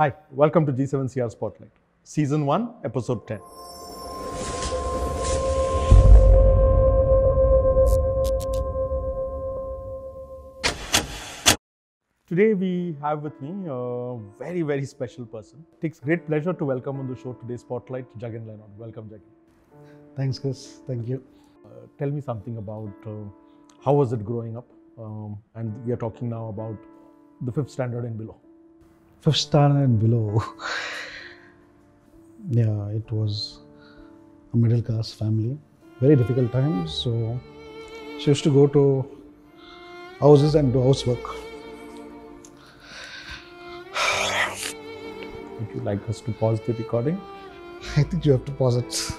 Hi, welcome to G7CR Spotlight, Season 1, Episode 10. Today we have with me a very, very special person. It takes great pleasure to welcome on the show today's Spotlight, Jagan Leonard. Welcome, Jagan. Thanks, Chris. Thank you. Tell me something about how was it growing up? And we are talking now about the 5th standard and below. Fifth standard and below. Yeah, it was a middle class family. Very difficult times. So she used to go to houses and do housework. Would you like us to pause the recording? I think you have to pause it.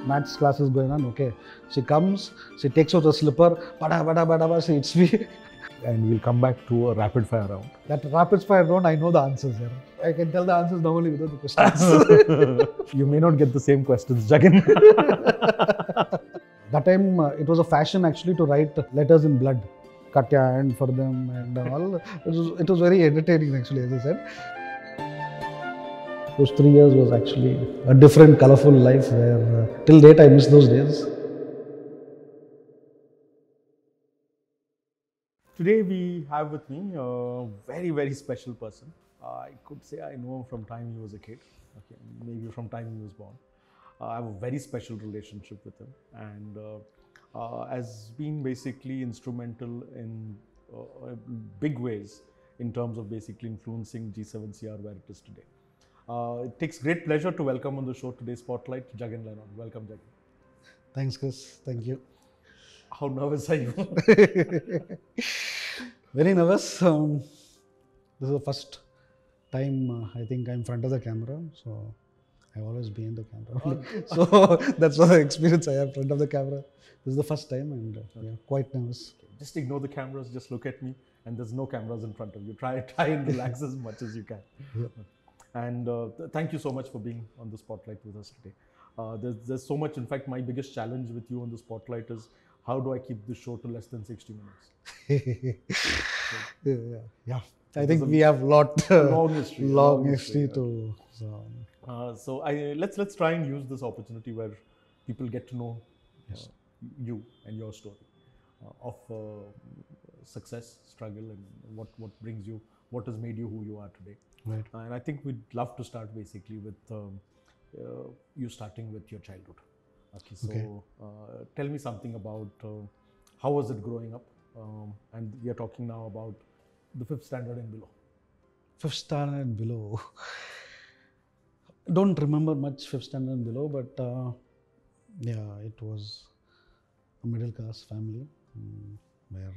Maths class is going on. Okay, she comes, she takes out the slipper, bada, she hits me. And we'll come back to a rapid fire round. That rapid fire round, I know the answers here. I can tell the answers normally without the questions. You may not get the same questions, Jagan. That time it was a fashion actually to write letters in blood, Katya and for them and all. It was very entertaining actually, as I said. Those 3 years was actually a different, colorful life where till date I miss those days. Today we have with me a very, very special person. I could say I know him from time he was a kid, okay, maybe from time he was born. I have a very special relationship with him and has been basically instrumental in big ways in terms of basically influencing G7CR where it is today. It takes great pleasure to welcome on the show today's Spotlight, Jagan Leonard. Welcome, Jagan. Thanks, Chris. Thank you. How nervous are you? Very nervous. This is the first time I think I'm in front of the camera, so I've always been in the camera. So that's what the experience I have in front of the camera. This is the first time and yeah, quite nervous. Just ignore the cameras, just look at me, and there's no cameras in front of you. Try and relax as much as you can. Yeah. And thank you so much for being on the Spotlight with us today. There's so much. In fact, my biggest challenge with you on the Spotlight is how do I keep the show to less than 60 minutes? Yeah. I think we have long history to. So let's try and use this opportunity where people get to know you and your story of success, struggle, and what brings you, what has made you who you are today. Right. And I think we'd love to start basically with you starting with your childhood. Okay, so tell me something about how was it growing up? And we are talking now about the 5th standard and below. Fifth standard and below. Don't remember much fifth standard and below, but yeah, it was a middle class family where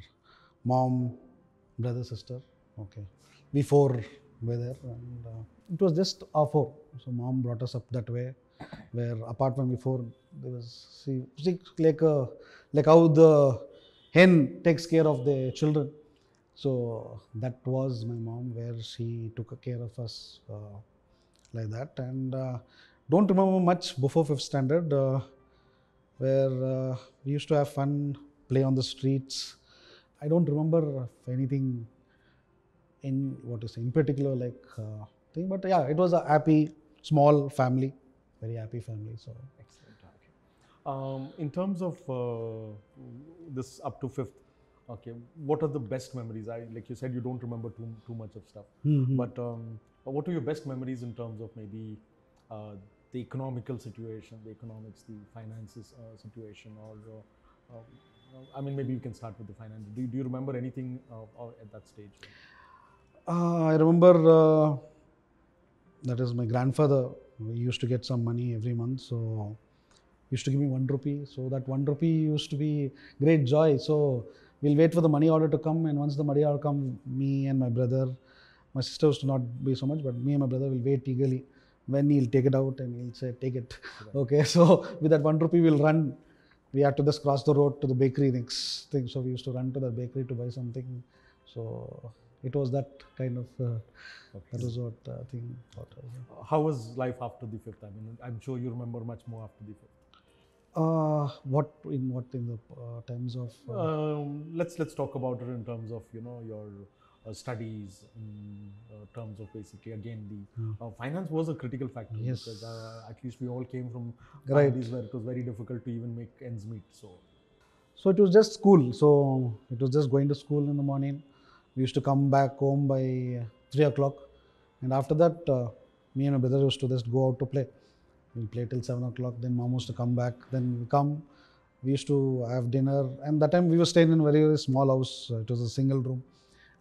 mom, brother, sister. Okay, we 4 were there, and it was just our 4. So mom brought us up that way, where apart from we 4, there was see like how the hen takes care of the children. So that was my mom, where she took care of us like that. And don't remember much before 5th standard, where we used to have fun, play on the streets. I don't remember of anything in in particular like thing, but yeah, it was a happy small family, very happy family. So excellent. Okay. In terms of this up to 5th, okay, what are the best memories? Like you said, you don't remember too much of stuff, but what are your best memories in terms of maybe the economical situation, the economics, the finances situation, or I mean, maybe you can start with the finance. Do you remember anything at that stage? I remember that is my grandfather. He used to get some money every month, so he used to give me 1 rupee. So that 1 rupee used to be great joy. So we'll wait for the money order to come, and once the money order comes, me and my brother, my sister used to not be so much, but me and my brother will wait eagerly when he'll take it out and he'll say, take it. Okay, so with that 1 rupee, we'll run. We had to just cross the road to the bakery next thing. So we used to run to the bakery to buy something. So it was that kind of, that was what thing. How was life after the fifth? I mean, I'm sure you remember much more after the fifth. What in the terms of? Let's talk about it in terms of your studies, in terms of basically again the finance was a critical factor. Yes. Because at least we all came from Right. families where it was very difficult to even make ends meet. So it was just school. So it was just going to school in the morning. We used to come back home by 3 o'clock, and after that, me and my brother used to just go out to play. We'll play till 7 o'clock. Then mom used to come back. Then we come. We used to have dinner, and that time we were staying in a very, very small house. It was a single room.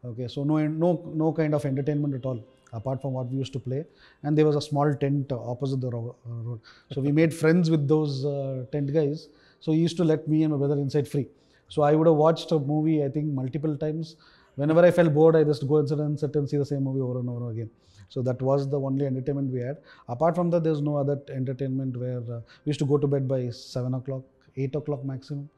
Okay, so no kind of entertainment at all apart from what we used to play. And there was a small tent opposite the road. So we made friends with those tent guys. So he used to let me and my brother inside free. So I would have watched a movie, I think, multiple times. Whenever I felt bored, I just go inside and sit and see the same movie over and over again. So that was the only entertainment we had. Apart from that, there's no other entertainment where we used to go to bed by 7 o'clock, 8 o'clock maximum.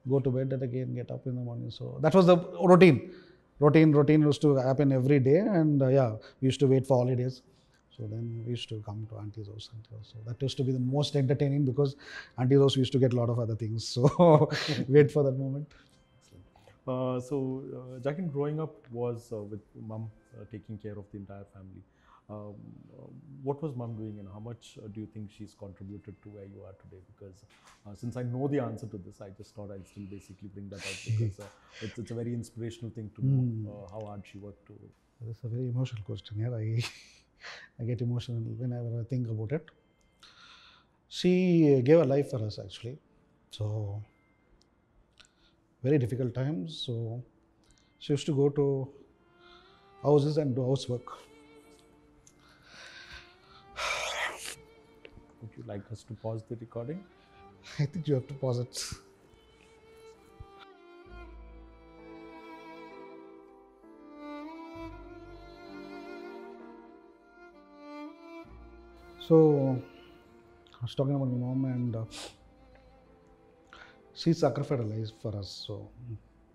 Go to bed and again get up in the morning. So that was the routine. Routine used to happen every day, and we used to wait for holidays. So then we used to come to auntie's house. So that used to be the most entertaining because auntie's house we used to get a lot of other things. So wait for that moment. Jakin, growing up was with mum taking care of the entire family. What was mum doing, and how much do you think she's contributed to where you are today? Because since I know the answer to this, I just thought I'd still basically bring that out because it's a very inspirational thing to know how hard she worked to. That's a very emotional question here. I get emotional whenever I think about it. She gave her life for us actually. So very difficult times. So she used to go to houses and do housework. Would you like us to pause the recording? I think you have to pause it. So I was talking about my mom, and she sacrificed her life for us. So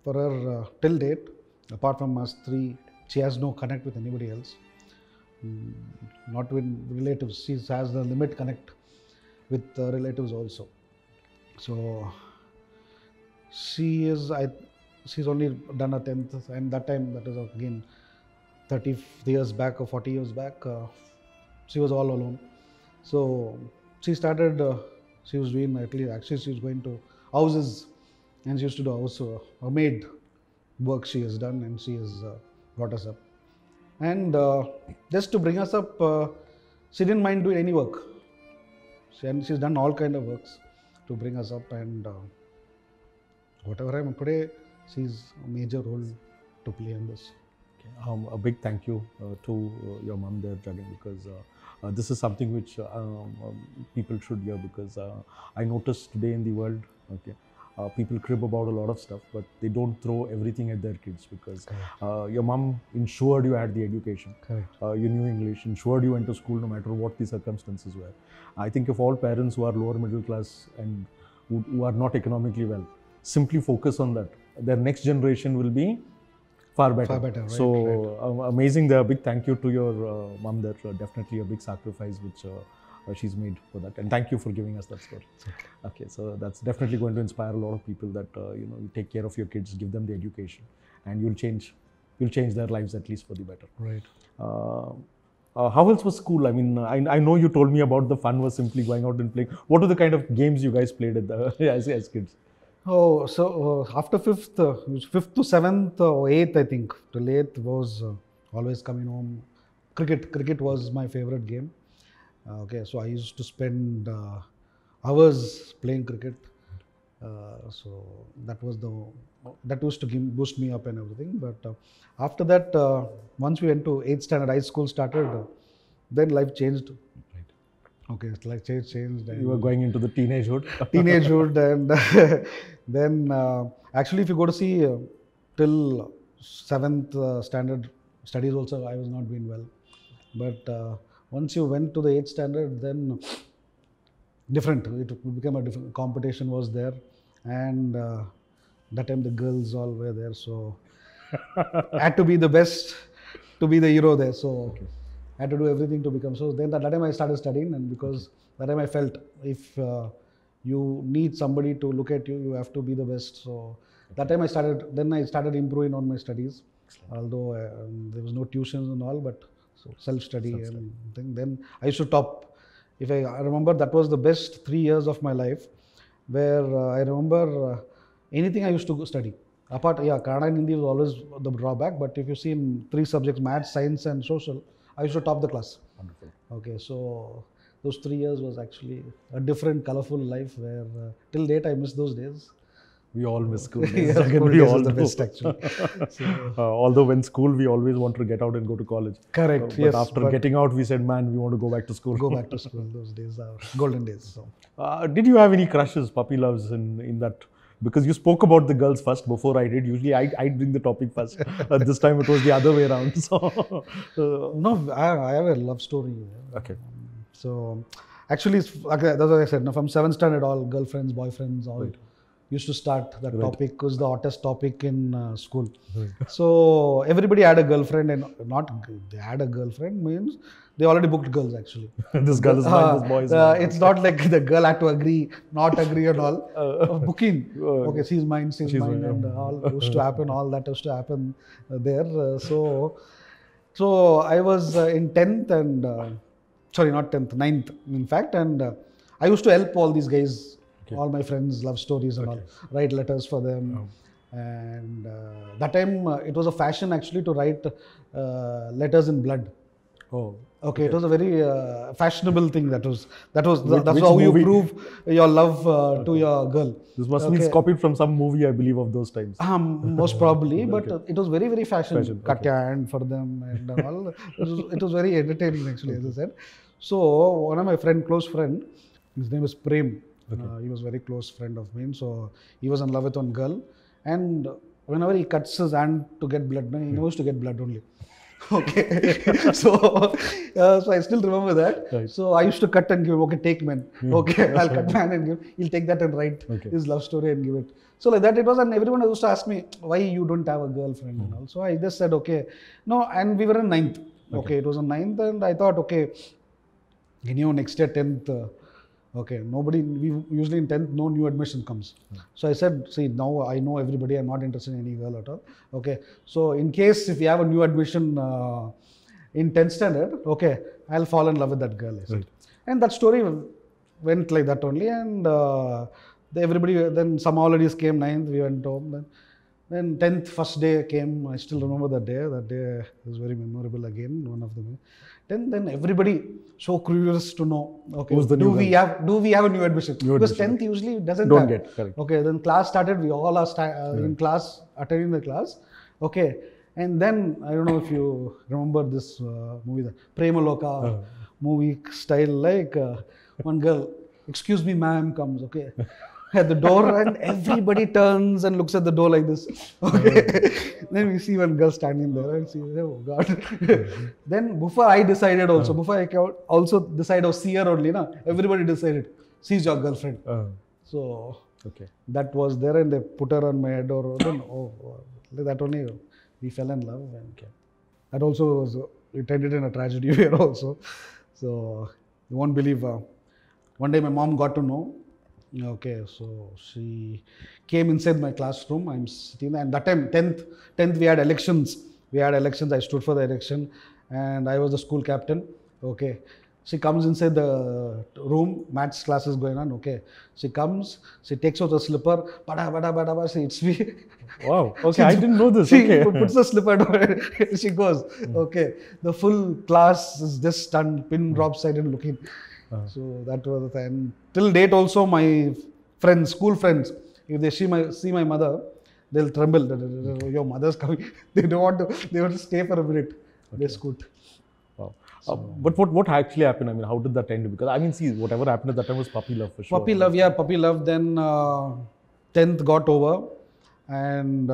for her, till date, apart from us three, she has no connect with anybody else. Not with relatives. She has the limit connect with relatives also. So she's only done a 10th, and that time, that is again 30 years back or 40 years back, she was all alone. So she started, she was doing, actually she was going to houses, and she used to do house maid work she has done, and she has brought us up. And just to bring us up, she didn't mind doing any work. She's done all kind of works to bring us up, and whatever I am today, she's a major role to play in this. Okay. A big thank you to your mom there, Jagan, because this is something which people should hear, because I noticed today in the world, okay, people crib about a lot of stuff, but they don't throw everything at their kids, because your mom ensured you had the education. Correct. You knew English, ensured you went to school no matter what the circumstances were. I think if all parents who are lower middle class and who are not economically well simply focus on that, their next generation will be far better. Right, so amazing there. A big thank you to your mom there. Definitely a big sacrifice which she's made for that, and thank you for giving us that story. Okay, so that's definitely going to inspire a lot of people that you take care of your kids, give them the education, and you'll change their lives at least for the better. Right. How else was school? I mean, I know you told me about the fun was simply going out and playing. What are the kind of games you guys played as kids? Oh, so after fifth to seventh or eighth, I think, till eighth was always coming home. Cricket was my favorite game. Okay, so I used to spend hours playing cricket. So that used to boost me up and everything. But after that, once we went to 8th standard, high school started, then life changed. Okay, life changed. And you were going into the teenagehood. And then actually, if you go to see till 7th standard studies also, I was not doing well. But once you went to the 8th standard, then different. It became a different competition was there, and that time the girls all were there. So had to be the best, to be the hero there. So I had to do everything to become. So then that time I started studying, and because that time I felt if you need somebody to look at you, you have to be the best. So that time I started improving on my studies, although there was no tuitions and all, but so self-study and thing. Then I used to top. If I remember, that was the best 3 years of my life, where I remember anything I used to study. Apart, Kannada and Hindi was always the drawback, but if you see in 3 subjects, maths, science and social, I used to top the class. Wonderful. Okay, so those 3 years was actually a different, colorful life where till date I miss those days. We all miss school days. Yeah, Again, school we days all is the do. best actually. So, Although when school, we always want to get out and go to college. correct, But yes. after but getting out, we said, man, we want to go back to school. go back to school. Those days are golden days. So. Did you have any crushes, puppy loves in that? Because you spoke about the girls first before I did. Usually I bring the topic first. This time it was the other way around. So, No, I have a love story. okay. So actually, that's what I said. Now, from 7th standard, all girlfriends, boyfriends, all used to start that topic was the hottest topic in school. So everybody had a girlfriend, and they had a girlfriend means they already booked girls actually. This girl is mine, this boy is mine. It's not like the girl had to agree, not agree and all. Booking. Okay, she's mine, she's mine, mine, and all used to happen. All that used to happen there. So I was in 10th and sorry, not 10th, 9th in fact, and I used to help all these guys, all my friends, love stories and all, write letters for them. And that time it was a fashion actually to write letters in blood. Oh. Okay, it was a very fashionable thing. That's Which how you movie? prove your love to your girl. This must be copied from some movie, I believe, of those times. Most probably, but it was very, very fashion. Katya and for them and all. It was very entertaining actually, as I said. So one of my close friend, his name is Prem. He was a very close friend of mine. So he was in love with one girl, and whenever he cuts his hand to get blood, he knows to get blood only. Okay, so I still remember that. Right. So I used to cut and give him, okay, take man. Okay, I'll cut man and give. He'll take that and write his love story and give it. So like that it was, and everyone used to ask me why you don't have a girlfriend and all. So I just said okay, no, and we were in 9th. Okay, it was in 9th, and I thought okay, next year 10th. Okay, we usually in 10th, no new admission comes. So I said, see, now I know everybody, I'm not interested in any girl at all. Okay, so in case if you have a new admission in 10th standard, okay, I'll fall in love with that girl. I said. And that story went like that only, and then some holidays came, 9th, we went home. Then 10th, first day came, I still remember that day. That day was very memorable again, one of them. Then everybody so curious to know, okay, do we have a new admission? Because 10th usually doesn't don't get, correct. Okay, then class started, we all are in class, attending the class. Okay, and then I don't know if you remember this movie, the Premaloka movie style, like one girl, excuse me ma'am, comes, okay, at the door, and everybody turns and looks at the door like this. Okay, then we see one girl standing there and see, oh God. Then before I decided also, before I also decide or see her only, everybody decided, she's your girlfriend. So that was there, and they put her on my head, or then that only we fell in love, and that also it ended in a tragedy here also. So you won't believe, one day my mom got to know. Okay, so she came inside my classroom. I'm sitting there, and that time 10th we had elections. I stood for the election, and I was the school captain. Okay, she comes inside the room. Maths class is going on. Okay, she comes. She takes out the slipper. Bada bada bada bada. She hits me. Wow. Okay, I didn't know this. She Okay. puts the slipper down. She goes. Okay, the full class is just stunned, pin drop side and looking. So that was the time. Till date also, my friends, school friends, if they see my mother, they'll tremble. Your mother's coming. They don't want to. They want to stay for a minute. They scoot. Wow. But what actually happened? I mean, how did that end? Because I mean, see, whatever happened at that time was puppy love for sure. Puppy love. Then 10th got over, and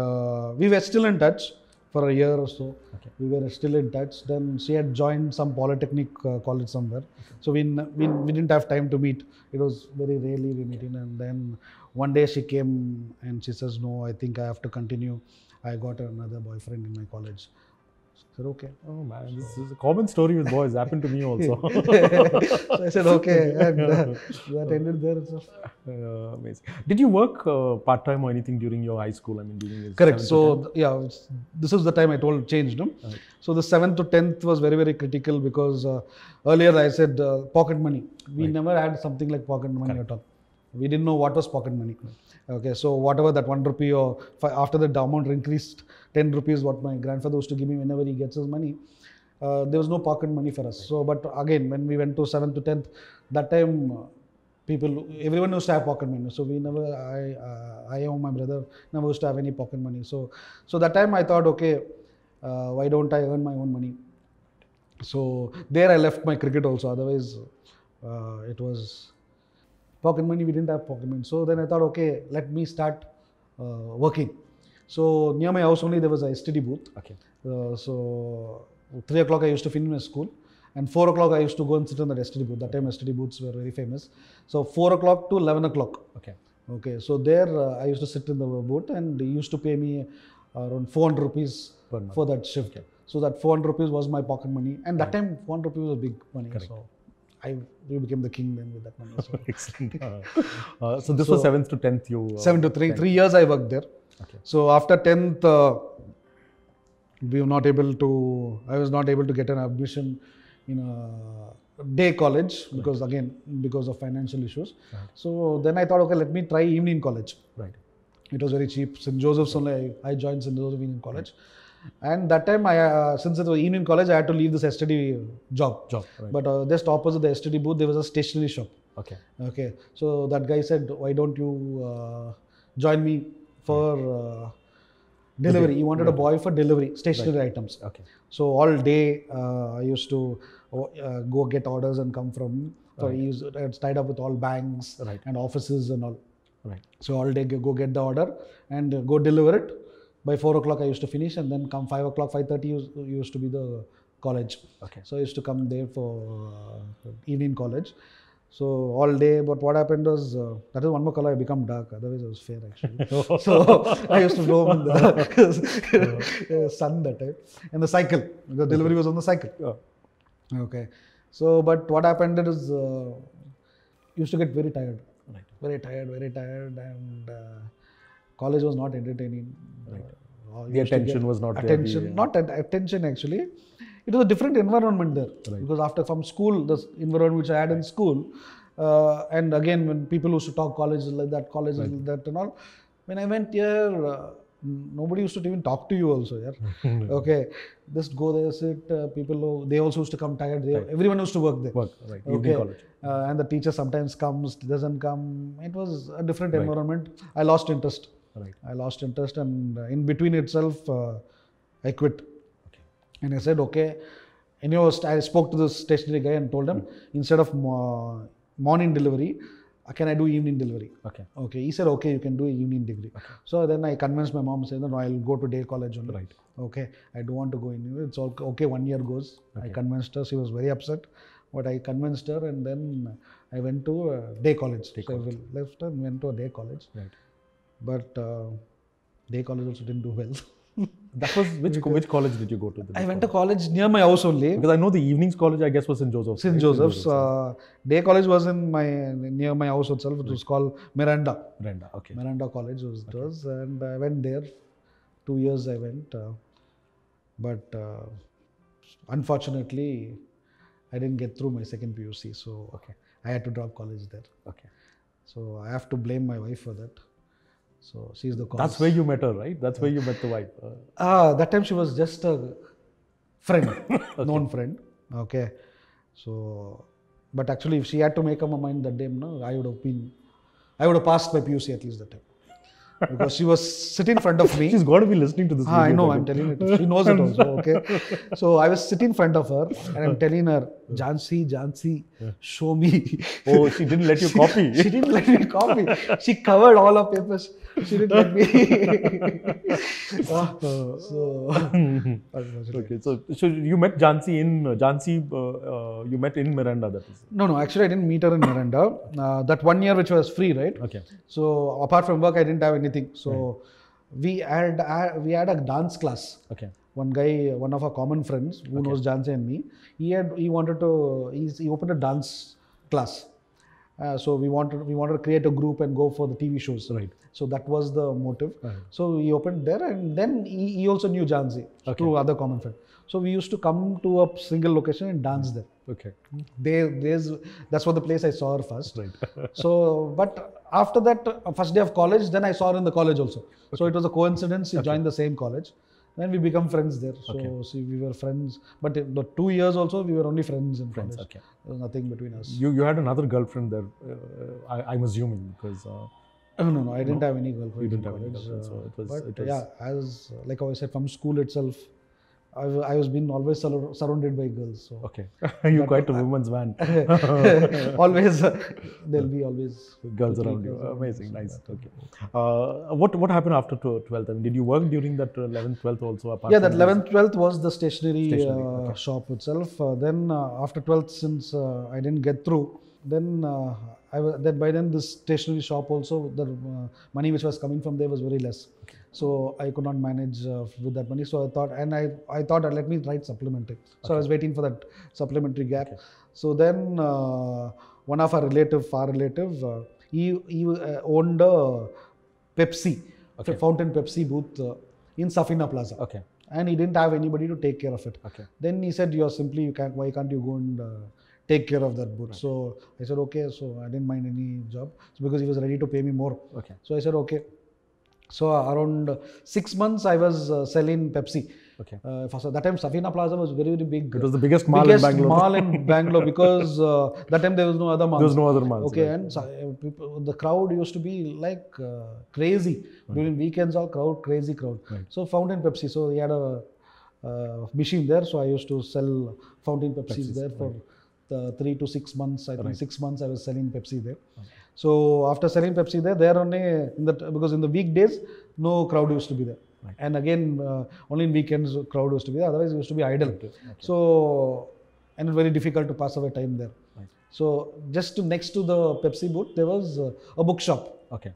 we were still in touch. for a year or so. Okay. We were still in touch. Then she had joined some polytechnic college somewhere. So we didn't have time to meet. It was very rarely we meeting. And then one day she came and she says, no, I think I have to continue. I got another boyfriend in my college. I said, okay. Oh man, this is a common story with boys. Happened to me also. So I said, okay. And that ended there itself. Amazing. Did you work part-time or anything during your high school? I mean, during your Correct. 7th to So yeah, this is the time I told changed. No? Right. So the 7th to 10th was very, very critical because earlier I said pocket money. We Right. never had something like pocket money Correct. at all. We didn't know what was pocket money. Okay, so whatever that 1 rupee or after the amount increased 10 rupees, what my grandfather used to give me whenever he gets his money, there was no pocket money for us. So, but again, when we went to 7th to 10th, that time everyone used to have pocket money. So we never, I or my brother never used to have any pocket money. So that time I thought, okay, why don't I earn my own money? So there I left my cricket also. Otherwise, it was pocket money. We didn't have pocket money. So then I thought, okay, let me start working. So near my house only there was a STD booth. Okay. So 3 o'clock I used to finish my school, and 4 o'clock I used to go and sit on the STD booth. That time STD booths were very famous. So 4 o'clock to 11 o'clock. Okay. Okay. So there I used to sit in the booth, and they used to pay me around 400 rupees Per month. for that shift. Okay. So that 400 rupees was my pocket money, and that time 400 rupees was big money. Correct. So we became the king then with that money. So. Excellent. So this was 7th to 10th. You 7 to 3. 3 years I worked there. Okay. So after 10th, I was not able to get an admission in a day college because because of financial issues. Right. So then I thought, okay, let me try evening college. Right. It was very cheap. St. Joseph's only. I joined St. Joseph Evening College. And that time, since it was evening college, I had to leave this STD job. Right. But just opposite the STD booth, there was a stationery shop. Okay. Okay. So that guy said, why don't you join me for delivery? He wanted a boy for delivery, stationery items. Okay. So all day I used to go get orders and come from. So it's tied up with all banks Right. and offices and all. Right. So all day go get the order and go deliver it. By 4 o'clock I used to finish, and then come 5 o'clock, 5:30 used to be the college. Okay. So I used to come there for evening college. So all day, but what happened was, that is one more color, I become dark, otherwise I was fair actually. So I used to roam in the sun that time, and the cycle, because delivery was on the cycle. Yeah. Okay. So, but what happened is, used to get very tired. Right. Very tired, and college was not entertaining. Right. The attention was not there. Attention actually. It was a different environment there. Right. Because from school, the environment which I had in school, and again when people used to talk college is like that, college is like that and all. When I went here, nobody used to even talk to you also. Yeah. Okay. Just go there, sit. They also used to come tired. Everyone used to work there. Right. Okay. Evening college. And the teacher sometimes comes, doesn't come. It was a different environment. I lost interest. Right. I lost interest, and in between itself, I quit. Okay. And I said, okay. Anyhow, I spoke to the stationery guy and told him, instead of morning delivery, can I do evening delivery? Okay. Okay. He said, okay, you can do evening degree. Okay. So then I convinced my mom, said, no, I'll go to day college only. Right. Okay. I don't want to go anywhere. It's all okay. 1 year goes. Okay. I convinced her. She was very upset. But I convinced her, and then I went to day college. I left and went to a day college. Right. But day college also didn't do well. That was which college did you go to? I went to college near my house only. Because I know the evenings college, I guess, was St. Joseph's. St. Joseph's. Day college was near my house itself. It was called Miranda. Miranda. Okay. Miranda College was, and I went there. 2 years I went, but unfortunately, I didn't get through my second PUC. So Okay. I had to drop college there. Okay. So I have to blame my wife for that. So she's the cause. That's where you met her, right? That's where you met the wife. That time she was just a friend, known friend. Okay. So, but actually, if she had to make up her mind that day, no, I would have passed my PUC at least that time. Because she was sitting in front of me. She's got to be listening to this. I know, I'm telling it. She knows it also. Okay. So I was sitting in front of her and I'm telling her, Jhansi, show me. Oh, she didn't let you copy. She didn't let me copy. She covered all her papers. She didn't let me. So, Okay, so you met Jhansi in you met in Miranda, that is. no, actually, I didn't meet her in Miranda. That 1 year which was free, right? Okay. So apart from work, I didn't have anything. So we had a dance class. Okay. One guy, one of our common friends who knows Jhansi and me, he opened a dance class. So we wanted to create a group and go for the TV shows. Right. So that was the motive. Right. So he opened there, and then he also knew Jhansi through other common friends. So we used to come to a single location and dance there. Okay. That's what the place I saw her first. Right. So, but after that, first day of college, then I saw her in the college also. So it was a coincidence. She joined the same college. Then we become friends there. So see, we were friends. But the 2 years also, we were only friends in college. Okay. There was nothing between us. You had another girlfriend there, I'm assuming, because. No, I didn't have any girlfriend. You didn't in have any college. girlfriend, so it was. But It was yeah, as like how I said, from school itself, I was being always surrounded by girls. So okay. You're quite a woman's man. always there'll be always Girls 2-3 around you. girls Amazing, so nice. that- Okay. What happened after 12th? I mean, did you work during that 11th, 12th also? Apart Yeah, from that this? 11th, 12th was the stationery, Okay. shop itself. Then after 12th, since I didn't get through, then by then this stationery shop also, the money which was coming from there was very less. So I could not manage with that money. So I thought let me write supplementary. So I was waiting for that supplementary gap. So then one of our far relative, he owned a Pepsi, fountain Pepsi booth in Safina Plaza. Okay. And he didn't have anybody to take care of it. Okay. Then he said, why can't you go and take care of that booth? Right. So I said, okay. So I didn't mind any job because he was ready to pay me more. Okay. So I said, okay. So around 6 months, I was selling Pepsi. Okay. So that time, Safina Plaza was very, very big. It was the biggest mall in Bangalore. Mall in Bangalore because that time there was no other mall. There was no other mall. Okay, and the crowd used to be like crazy. During weekends, crazy crowd. Right. So Fountain Pepsi. So he had a machine there. So I used to sell Fountain Pepsis there for 3 to 6 months. I think 6 months I was selling Pepsi there. Okay. So after selling Pepsi there only because in the weekdays no crowd used to be there. Right. And again, only in weekends crowd used to be there. Otherwise, it used to be idle. Okay. So, and it's very difficult to pass away time there. Right. So, just next to the Pepsi booth, there was a bookshop. Okay.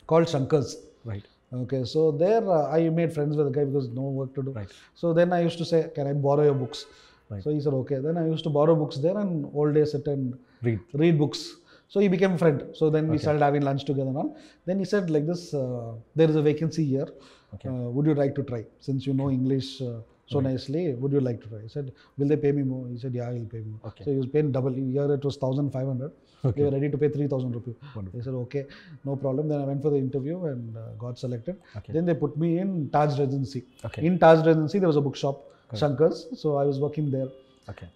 Called Shankar's. Right. Okay. So there, I made friends with the guy because no work to do. Right. So then I used to say, "Can I borrow your books?" Right. So he said, "Okay." Then I used to borrow books there and all day sit and read books. So he became a friend. So then we started having lunch together and all. Then he said like this, there is a vacancy here. Okay. Would you like to try? Since you know English so nicely, would you like to try? I said, will they pay me more? He said, yeah, he'll pay me. Okay. So he was paying double. Here it was 1,500. Okay. They were ready to pay 3,000 rupees. They said, okay, no problem. Then I went for the interview and got selected. Okay. Then they put me in Taj Regency. Okay. In Taj Regency, there was a bookshop, Shankar's. So I was working there. Okay.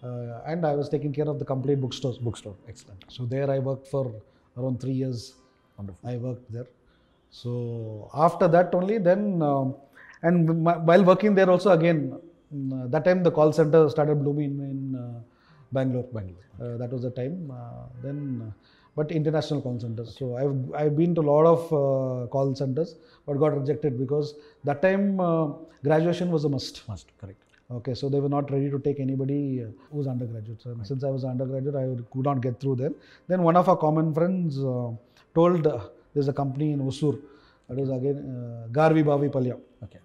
And I was taking care of the complete bookstore. Excellent. So there I worked for around 3 years. Wonderful. I worked there. So after that only then, while working there also again, that time the call center started blooming in Bangalore. That was the time. But international call centers. So I've been to a lot of call centers, but got rejected because that time graduation was a must. Correct. Okay, so they were not ready to take anybody who was undergraduate. So since I was undergraduate, I could not get through there. Then one of our common friends told there's a company in Hosur. That is again Garvi Bavi Palya. Okay.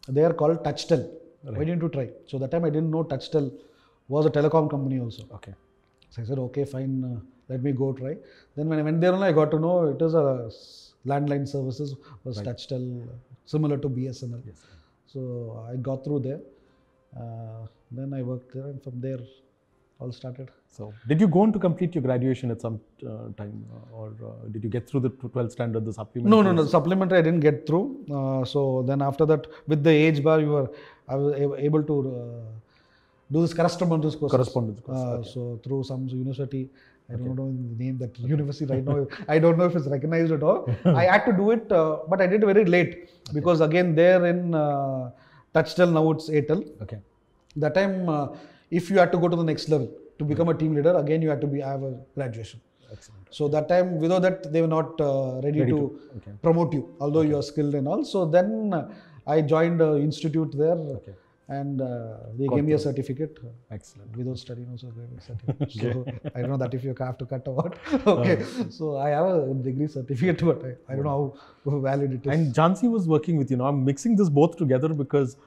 They are called Touchtel. Right. Why didn't you try? So that time I didn't know Touchtel was a telecom company also. Okay. So I said, okay, fine, let me go try. Then when I went there only, I got to know it is a landline services was Touchtel, similar to BSNL. Yes. So I got through there. Then I worked there, and from there all started. So did you go on to complete your graduation at some time, or did you get through the 12th standard, the supplementary? No, the supplementary I didn't get through. So then after that, with the age bar, I was able to do this correspondence course. So through some university, I don't know the name that university right now. I don't know if it's recognized at all. I had to do it, but I did it very late because again there in Touchtel, now it's Airtel. Okay. That time, if you had to go to the next level, to become a team leader, again you had to have a graduation. Excellent. So that time, without that, they were not ready to Okay. promote you, although you are skilled and all. So then I joined an institute there, Okay. and they gave me a certificate. Excellent. Without studying also gave me a certificate. So I don't know that if you have to cut or what. Okay. So I have a degree certificate, but I don't know how valid it is. And Jhansi was working with you. Now I'm mixing this both together because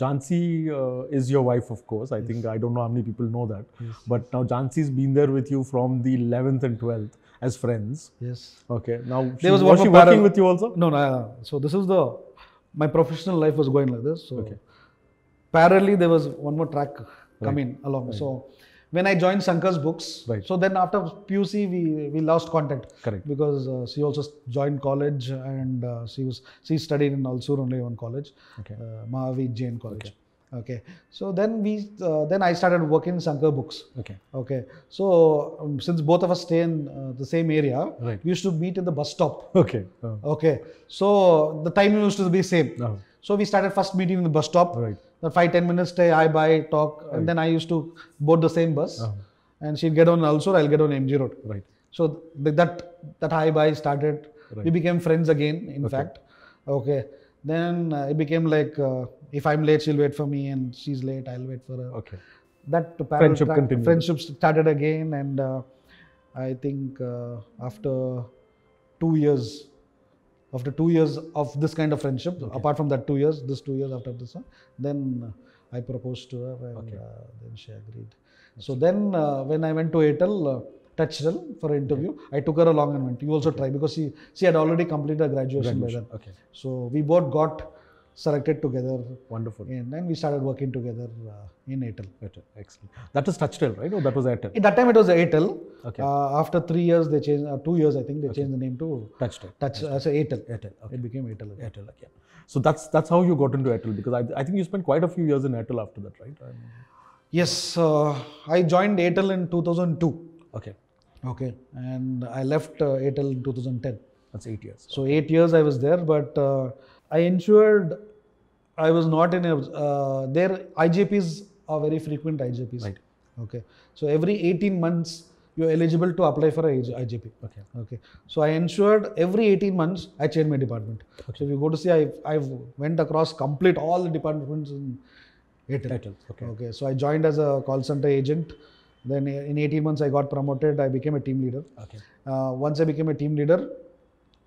Jhansi is your wife, of course. I think, I don't know how many people know that. But now Jhansi's been there with you from the 11th and 12th as friends. Yes. Okay. Now, Was was she working with you also? No. So this is my professional life was going like this. So Okay. parallelly, there was one more track coming along. So when I joined Sankar's books, Right. so then after PUC, we lost contact. Correct. Because she also joined college, and she studied in Alsur only one college, Okay. Mahavi Jain College. Okay. So then then I started working in Sankar books. Okay. Okay. So since both of us stay in the same area, Right. we used to meet in the bus stop. Okay. Okay. So the time used to be same. Oh. So we started first meeting in the bus stop. Right. The 5-10 minutes stay, I buy, talk, and then I used to board the same bus. And she'd get on Alsur, I'll get on MG Road. Right. So that high buy started. Right. We became friends again, in fact. Okay. Then it became like, if I'm late, she'll wait for me, and she's late, I'll wait for her. Okay. That Friendship continued. Friendship started again, and I think after 2 years of this kind of friendship, apart from that 2 years, this 2 years after this one, then I proposed to her, and then she agreed. So then when I went to Airtel, Touchtel for an interview, I took her along and went, you also try, because she had already completed her graduation by then. Okay. So we both got selected together. Wonderful. And then we started working together in Airtel. Airtel. Excellent. That is Touchtel, right? Or that was Airtel? At that time it was Airtel. Okay. After 3 years, they changed, 2 years I think, they changed the name to Touchtel. Airtel. Airtel. Okay. It became Airtel again. Airtel again. So that's how you got into Airtel, because I think you spent quite a few years in Airtel after that, right? Yes, I joined Airtel in 2002. Okay. Okay. And I left Airtel in 2010. That's 8 years. So 8 years I was there, but I ensured I was not in their IJPs are very frequent IJPs. Right. Okay. So every 18 months you're eligible to apply for a IJP. Okay. Okay. So I ensured every 18 months I changed my department. So if you go to see, I've went across complete all the departments in Airtel. Airtel. Okay. Okay. So I joined as a call center agent. Then in 18 months I got promoted. I became a team leader. Okay. Once I became a team leader,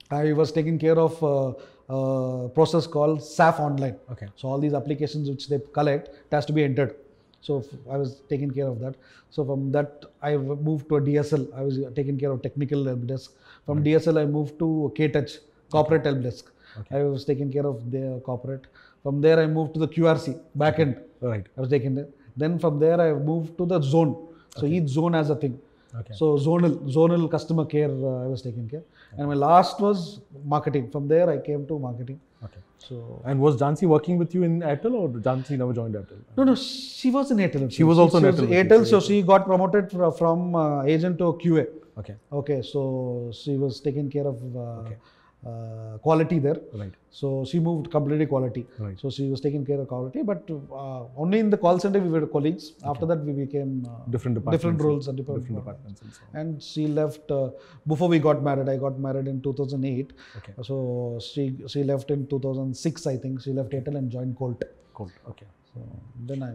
I was taking care of a process called SAF Online. Okay. So all these applications which they collect, it has to be entered. So I was taking care of that. So from that, I moved to a DSL. I was taking care of technical help desk. From DSL, I moved to K-Touch, corporate help desk. Okay. I was taking care of their corporate. From there, I moved to the QRC, backend. Right. I was taking it. Then from there, I moved to the zone. So each zone has a thing. Okay. So zonal customer care I was taking care. And my last was marketing. From there, I came to marketing. Okay. So And was Jhansi working with you in Airtel, or Jhansi never joined Airtel? no, she was in Airtel. She was also in Airtel with you, Airtel, so she got promoted from agent to QA. Okay. Okay, so she was taking care of quality there. Right. So she moved completely quality. Right. So she was taking care of quality, but only in the call center we were colleagues. After that we became Different departments. different roles and Different departments and so on. And she left before we got married. I got married in 2008. Okay. So she left in 2006, I think. She left Airtel and joined Colt. Cool. Okay. So then I.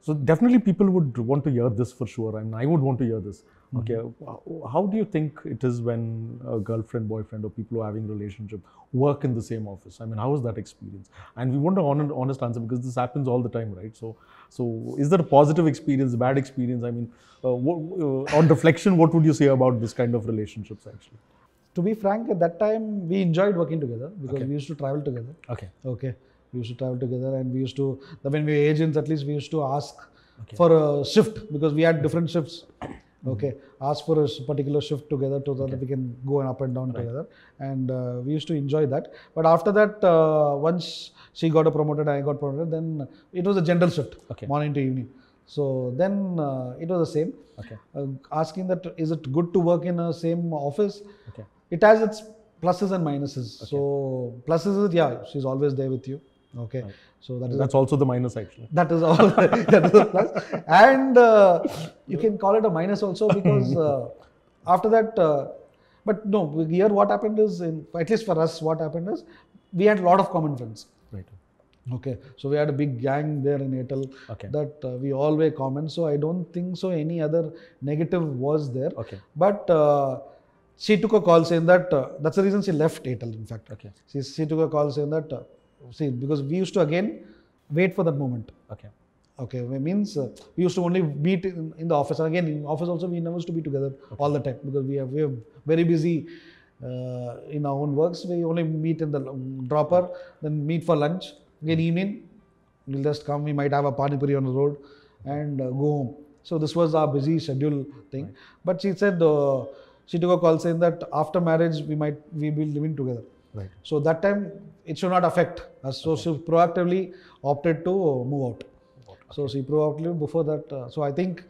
So definitely people would want to hear this for sure, and I would want to hear this. Okay, how do you think it is when a girlfriend, boyfriend, or people who are having a relationship work in the same office? I mean, how is that experience? And we want an honest answer, because this happens all the time, right? So is there a positive experience, bad experience? I mean, on reflection, what would you say about this kind of relationships actually? To be frank, at that time we enjoyed working together because we used to travel together. Okay. Okay. We used to travel together, and we used to, when we were agents, at least we used to ask for a shift, because we had different shifts. Okay. Ask for a particular shift together so that we can go up and down together. And we used to enjoy that. But after that, once she got promoted, I got promoted, then it was a general shift, morning to evening. So then it was the same. Okay. Asking that, is it good to work in a same office? Okay. It has its pluses and minuses. So pluses is, she's always there with you. Okay, Right. so that is That's also the minus actually. that is all. That is a plus, and you can call it a minus also because after that. But no, here what happened is, at least for us, what happened is we had a lot of common friends. Right. Okay, so we had a big gang there in Airtel Okay. that we all were common. So I don't think so any other negative was there. Okay. But she took a call saying that that's the reason she left Airtel. In fact, Okay. she took a call saying that see, because we used to again wait for that moment. Okay. Okay, it means we used to only meet in the office. And again, in office also we never used to be together all the time because we are very busy in our own works. We only meet in the dropper, then meet for lunch. Again, evening, we'll just come. We might have a pani puri on the road and go home. So this was our busy schedule thing. Right. But she said she took a call saying that after marriage we will be living together. Right. So that time it should not affect us. So she proactively opted to move out. So she proactively before that. So I think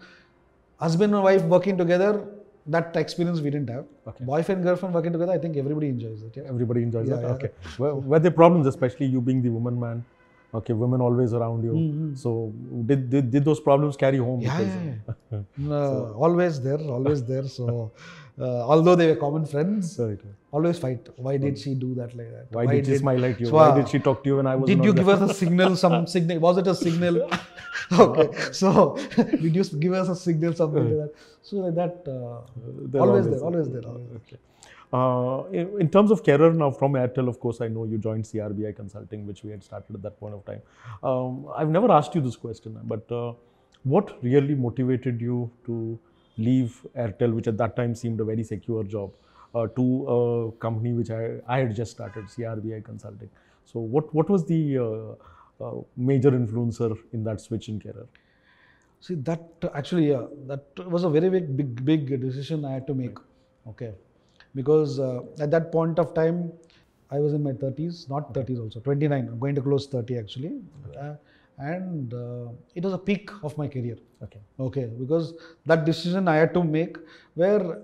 husband and wife working together, that experience we didn't have. Okay. Boyfriend girlfriend working together, I think everybody enjoys it. Yeah. Everybody enjoys Yeah, that. yeah. Okay. Were there problems, especially you being the woman man? Okay, women always around you. Mm-hmm. So did those problems carry home? Yeah, Because, yeah. Always there, always there. So although they were common friends, Right. always fight. Why did she do that like that? Why did she smile at you? So, Why did she talk to you when I was Did not you there? give us a signal? Some signal? Was it a signal? Okay. So did you give us a signal? Something like that. So like that. They're Always there. Always there. Okay. In terms of career now from Airtel, of course, I know you joined CRBI Consulting, which we had started at that point of time. I've never asked you this question, but what really motivated you to leave Airtel, which at that time seemed a very secure job, to a company which I had just started, CRBI Consulting? So what was the major influencer in that switch in career? See that actually, that was a very big decision I had to make. Okay, because at that point of time, I was in my 30s, not 30s also, 29. I'm going to close 30 actually, and it was a peak of my career. Okay. Okay, because that decision I had to make where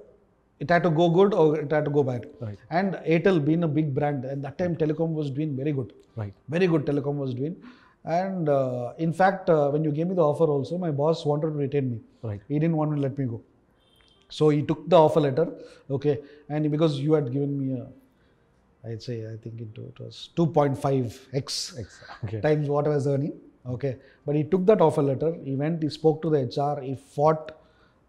it had to go good or it had to go bad. Right. And Airtel being a big brand, and that time telecom was doing very good. Right. Very good telecom was doing. And in fact, when you gave me the offer also, my boss wanted to retain me. Right. He didn't want to let me go. So he took the offer letter, okay, and because you had given me I'd say, I think it was 2.5x Okay. times what I was earning, okay. But he took that offer letter, he went, he spoke to the HR, he fought,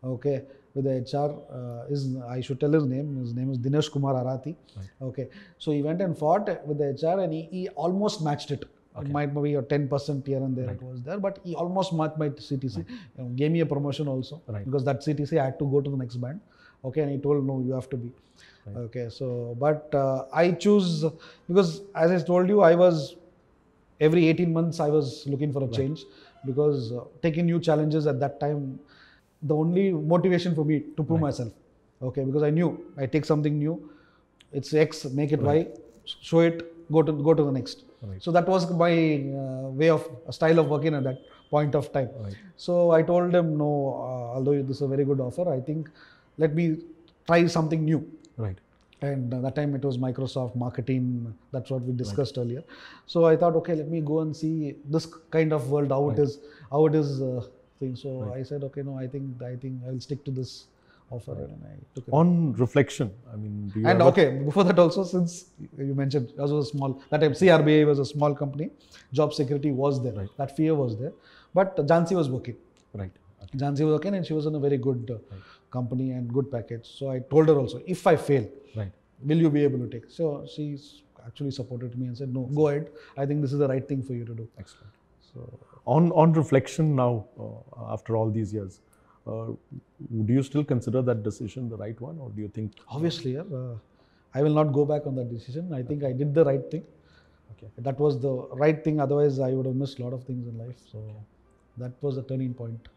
okay, with the HR. I should tell his name is Dinesh Kumar Arati, Right. okay. So he went and fought with the HR and he almost matched it. Okay. It might be a 10% here and there, Right. it was there, but he almost matched my CTC. Gave me a promotion also, Right. because that CTC I had to go to the next band. Okay, and he told, no, you have to be. Right. Okay, so, but I choose, because as I told you, I was, every 18 months I was looking for a change, because taking new challenges at that time, the only motivation for me to prove myself. Okay, because I knew I take something new, it's X, make it Y, show it, go to the next. Right. So that was my way of style of working at that point of time. Right. So I told him, no, although this is a very good offer, I think let me try something new. Right. And that time it was Microsoft marketing. That's what we discussed earlier. So I thought, okay, let me go and see this kind of world, how it is thing. So I said, okay, no, I think I'll stick to this offer, and I took it. On reflection, I mean, do you And ever- okay, before that also, since you mentioned, it was a small, that time CRBA was a small company, job security was there, Right. that fear was there, but Jhansi was working. Right. Okay. Jhansi was working and she was in a very good company and good package. So I told her also, if I fail, Right. will you be able to take? So she actually supported me and said, no, go ahead. I think this is the right thing for you to do. Excellent. So On reflection now, after all these years, do you still consider that decision the right one, or do you think? obviously, I will not go back on that decision. I think I did the right thing. Okay. That was the right thing. Otherwise, I would have missed a lot of things in life. So that was a turning point.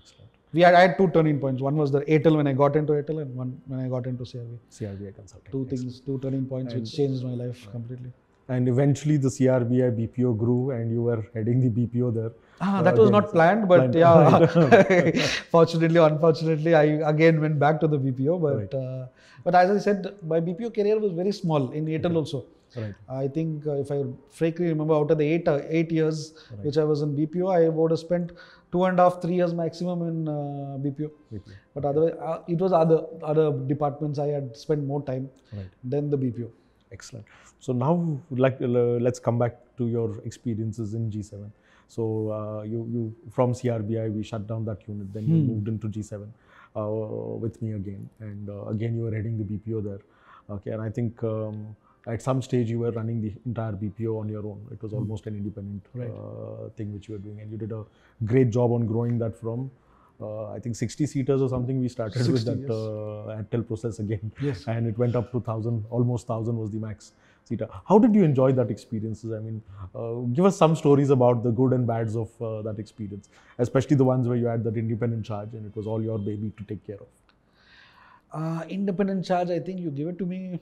Excellent. I had two turning points. One was the Airtel when I got into Airtel, and one when I got into CRB. CRBI Consulting. Two things, two turning points which changed my life completely. And eventually the CRBI BPO grew and you were heading the BPO there. That was not planned, but Planned, yeah, fortunately or unfortunately, I again went back to the BPO. But as I said, my BPO career was very small in Airtel also. Right. I think if I frankly remember, out of the 8 years which I was in BPO, I would have spent 2.5, 3 years maximum in BPO. But otherwise, it was other departments I had spent more time than the BPO. Excellent. So now, let's come back to your experiences in G7. So you from CRBI, we shut down that unit. Then you moved into G7 with me again, and again you were heading the BPO there. Okay, and I think at some stage you were running the entire BPO on your own. It was almost an independent thing which you were doing, and you did a great job on growing that from I think 60 seaters or something. We started with that Airtel process again, and it went up to 1,000, almost 1,000 was the max seater. How did you enjoy that experiences? I mean, give us some stories about the good and bads of that experience, especially the ones where you had that independent charge and it was all your baby to take care of. Independent charge, I think you give it to me.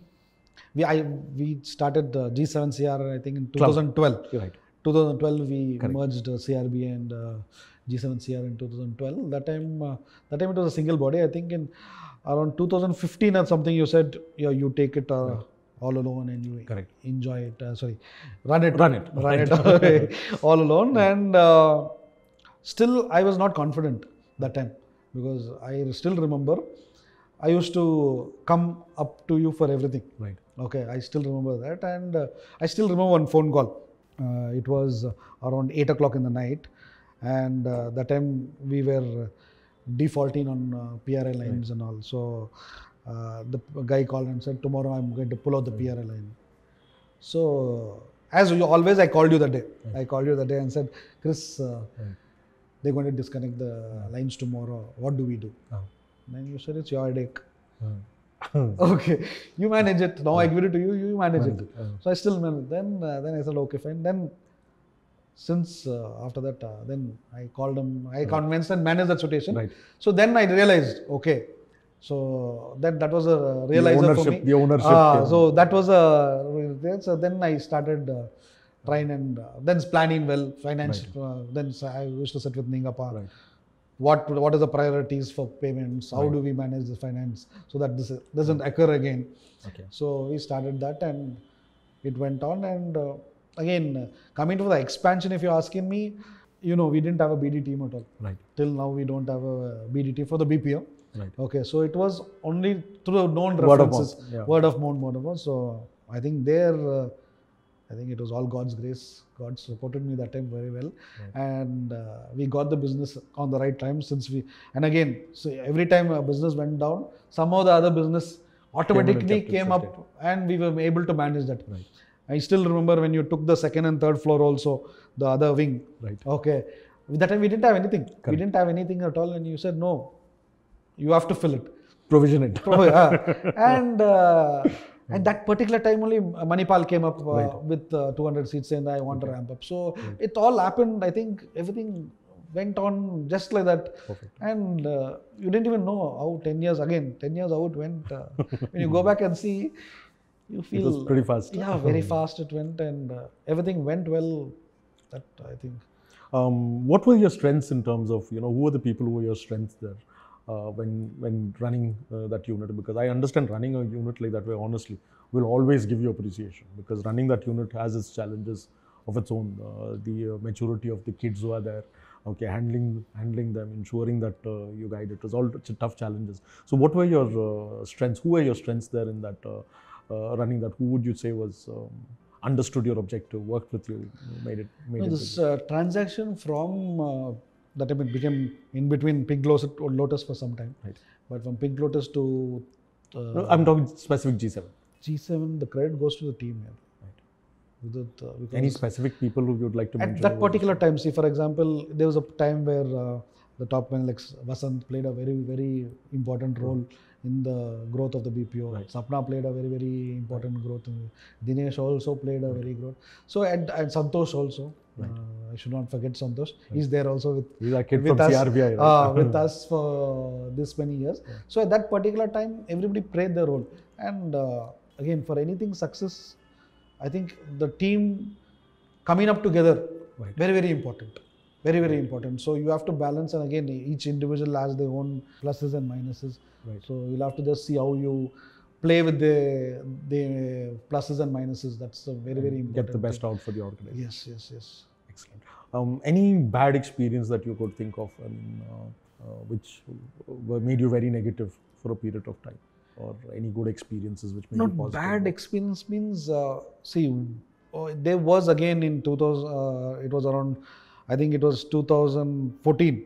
We started G7CR, I think in 2012. You're right. 2012 we merged CRB and G7CR in 2012. That time it was a single body. I think in around 2015 or something, you said you take it all alone and you enjoy it. Run it all alone. And still I was not confident that time, because I still remember I used to come up to you for everything. Right. Okay, I still remember that, and I still remember one phone call. It was around 8 o'clock in the night, and that time we were defaulting on PRI lines and all. So the guy called and said, tomorrow I'm going to pull out the PRI line. So as you always, I called you that day. I called you that day and said, Chris, they're going to disconnect the lines tomorrow. What do we do? Then you said, it's your headache. Okay, you manage it. Now I give it to you, you manage it. So I still manage. Then I said, okay, fine. Then since after that, then I called him, I convinced and managed that situation. So then I realized, okay, so that was a realizer for me. The ownership. So that was so then I started trying and then planning well, financial. Then I used to sit with Ningappa. What is the priorities for payments? How do we manage the finance so that this doesn't occur again? So we started that and it went on. And again, coming to the expansion, if you're asking me, we didn't have a BD team at all. Till now, we don't have a BD team for the BPO. Okay, so it was only through known references, word of mouth. So I think I think it was all God's grace. God supported me that time very well, and we got the business on the right time. And again, so every time a business went down, somehow the other business automatically came up, and we were able to manage that. I still remember when you took the second and third floor also, the other wing. Okay, that time we didn't have anything. We didn't have anything at all, and you said no, you have to fill it, provision it. And that particular time only Manipal came up with 200 seats saying I want to ramp up. So it all happened. I think everything went on just like that. And you didn't even know how 10 years how it went. When you go back and see, you feel it was pretty fast. Yeah, very fast it went, and everything went well. That I think. What were your strengths in terms of who were the people who were your strengths there? When running that unit, because I understand running a unit like that way honestly will always give you appreciation, because running that unit has its challenges of its own. The maturity of the kids who are there, handling them, ensuring that you guide it was all tough challenges. So what were your strengths? Who were your strengths there in that running that? Who would you say was understood your objective, worked with you, made it? This transaction from that time it became in between Pink Lotus for some time. But from Pink Lotus to... no, I'm talking specific G7. G7, the credit goes to the team. Any specific people who you would like to mention? At that particular time, see, for example, there was a time where the top men like Vasant played a very, very important role in the growth of the BPO. Sapna played a very, very important growth. Dinesh also played a very growth. So, and Santosh also. I should not forget Santosh. He's there also he's a kid from CRBI, with us for this many years. So at that particular time, everybody played their role. And again, for anything success, I think the team coming up together, very, very important. Very, very important. So you have to balance, and again, each individual has their own pluses and minuses. Right. So you'll have to just see how you play with the pluses and minuses. That's a very, very important. Get the best thing. out for the organization. Yes, yes, yes. Excellent. Any bad experience that you could think of, I mean, which made you very negative for a period of time, or any good experiences which made you Not positive? bad experience means, see, there was again in 2000, it was around, I think it was 2014.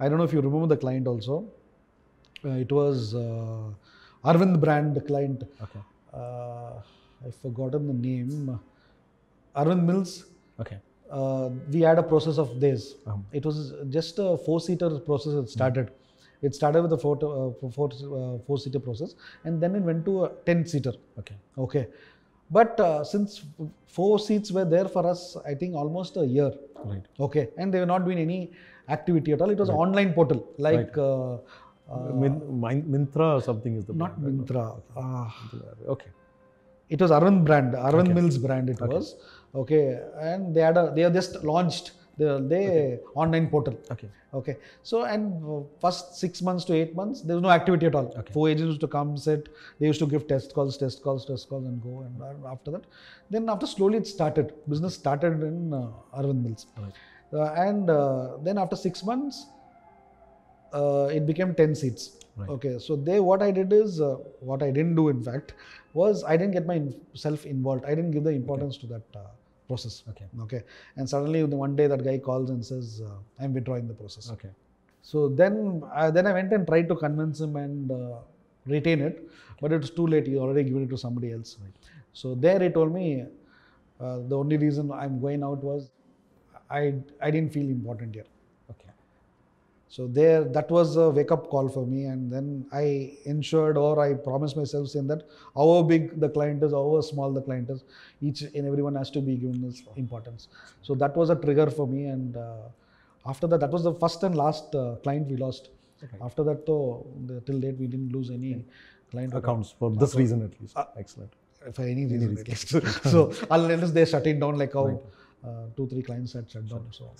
I don't know if you remember the client also. It was Arvind brand client. Okay. I've forgotten the name. Arvind Mills. Okay. We had a process of this. Um. It was just a 4-seater process. It started. It started with a 4-seater process, and then it went to a 10-seater. Okay. Okay. But since 4 seats were there for us, I think almost a year. Right. Okay. And they were not doing any activity at all. It was an online portal like. Myntra or something is the not brand, Myntra. right? Okay. It was Arvind brand, Arvind Okay. Mills brand. It was okay, and they have just launched the online portal. Okay. Okay, so and first 6 months to 8 months, there was no activity at all. Okay. 4 agents used to come, sit, they used to give test calls, and go. And after that, then after slowly it started. Business started in Arvind Mills, Right. then after 6 months, it became 10 seats. Right. Okay, so what I did is, what I didn't do in fact, was I didn't get myself involved. I didn't give the importance to that process. Okay. Okay, and suddenly one day that guy calls and says, I'm withdrawing the process. Okay. So then I went and tried to convince him and retain it, but it was too late. He already given it to somebody else. Right. So there he told me the only reason I'm going out was I didn't feel important here. Okay. So that was a wake-up call for me, and then I ensured, or I promised myself saying that however big the client is, however small the client is, each and everyone has to be given this importance. So that was a trigger for me, and after that was the first and last client we lost. Okay. After that, though, till date we didn't lose any client Accounts for this reason at least. Excellent. for any reason at least. So unless they shut it down, like how 2-3 clients had shut down. So.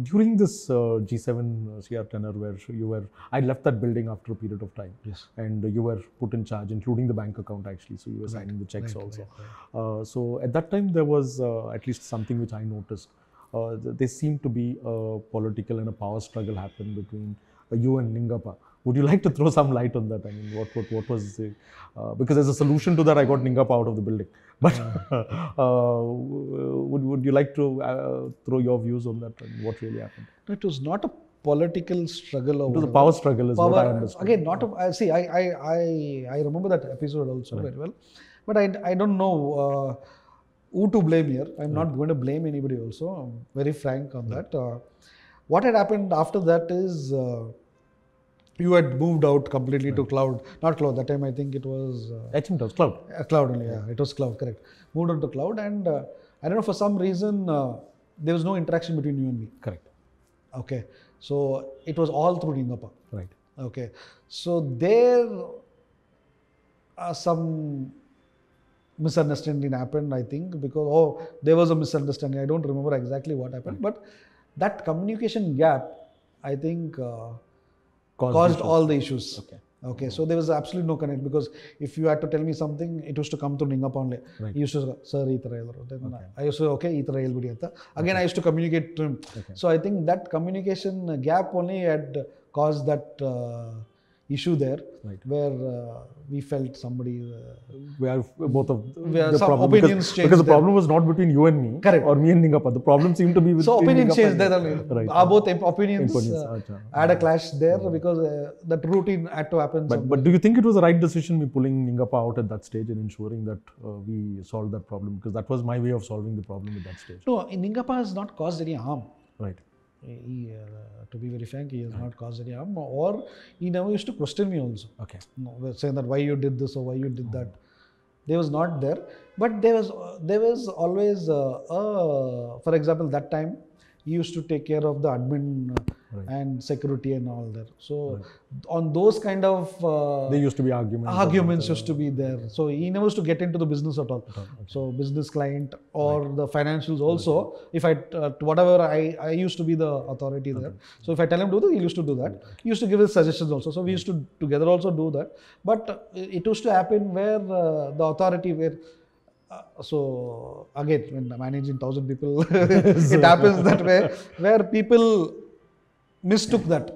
During this G7 CR tenure where you were, I left that building after a period of time. Yes. And you were put in charge, including the bank account actually. So you were signing the checks also. Right. So at that time there was at least something which I noticed. There seemed to be a political and a power struggle happened between you and Ningappa. Would you like to throw some light on that? I mean, what was the, because as a solution to that, I got Ningappa out of the building. But would you like to throw your views on that and what really happened? It was not a political struggle. It was a power struggle is what I understood. Again, not a, see, I remember that episode also very well. But I don't know who to blame here. I'm not going to blame anybody also. I'm very frank on that. What had happened after that is you had moved out completely to cloud. Not cloud, that time I think it was... I think it was cloud. Cloud only, yeah. It was cloud, correct. Moved on to cloud, and I don't know, for some reason, there was no interaction between you and me. Correct. Okay. So it was all through Ningappa. Right. Okay. So there some misunderstanding happened, I think, because there was a misunderstanding. I don't remember exactly what happened, but that communication gap, I think, caused all the issues. Okay. So there was absolutely no connect, because if you had to tell me something, it used to come through Ningappa only. Right. He used to, sir, then I used to, okay, again I used to communicate to him. So I think that communication gap only had caused that issue there, where we felt somebody... where both of the some problem, opinions changed. Because the problem was not between you and me, correct, or me and Ningappa. The problem seemed to be with... So opinions changed there. Right. Both opinions had a clash there, because that routine had to happen. But do you think it was the right decision, me pulling Ningappa out at that stage and ensuring that we solved that problem? Because that was my way of solving the problem at that stage. No, Ningappa has not caused any harm. Right. To be very frank, he has not caused any harm, or he never used to question me also. Okay. No, saying that why you did this or why you did that. There was not there, but there was always, for example, that time he used to take care of the admin and security and all there. So on those kind of There used to be arguments. arguments used to be there. So he never used to get into the business at all. So business client or the financials also. If I whatever I used to be the authority there. So if I tell him to do that, he used to do that. He used to give his suggestions also. So we used to together also do that. But it used to happen where the authority where. So again, when managing 1,000 people, it happens that way where people mistook that,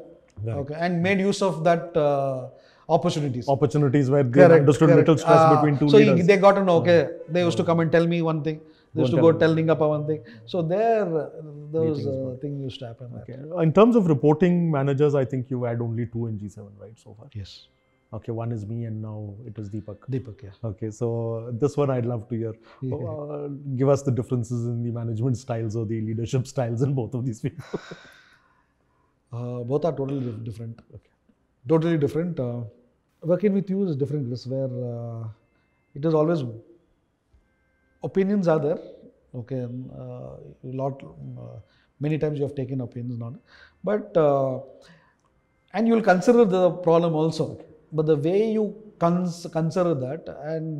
okay, and made use of that opportunities. Opportunities where they understood little stress between two leaders. So they got to know, okay, they used to come and tell me one thing. They used to go tell Lingappa one thing. So there, those things used to happen. Okay. In terms of reporting managers, I think you had only 2 in G7, right, so far? Yes. Okay, one is me and now it is Deepak. Deepak, yeah. Okay, so this one I'd love to hear. Give us the differences in the management styles or the leadership styles in both of these people. Both are totally different. Okay. Totally different. Working with you is different, Chris, where it is always opinions are there. Okay, many times you have taken opinions, not, but and you will consider the problem also. But the way you consider that and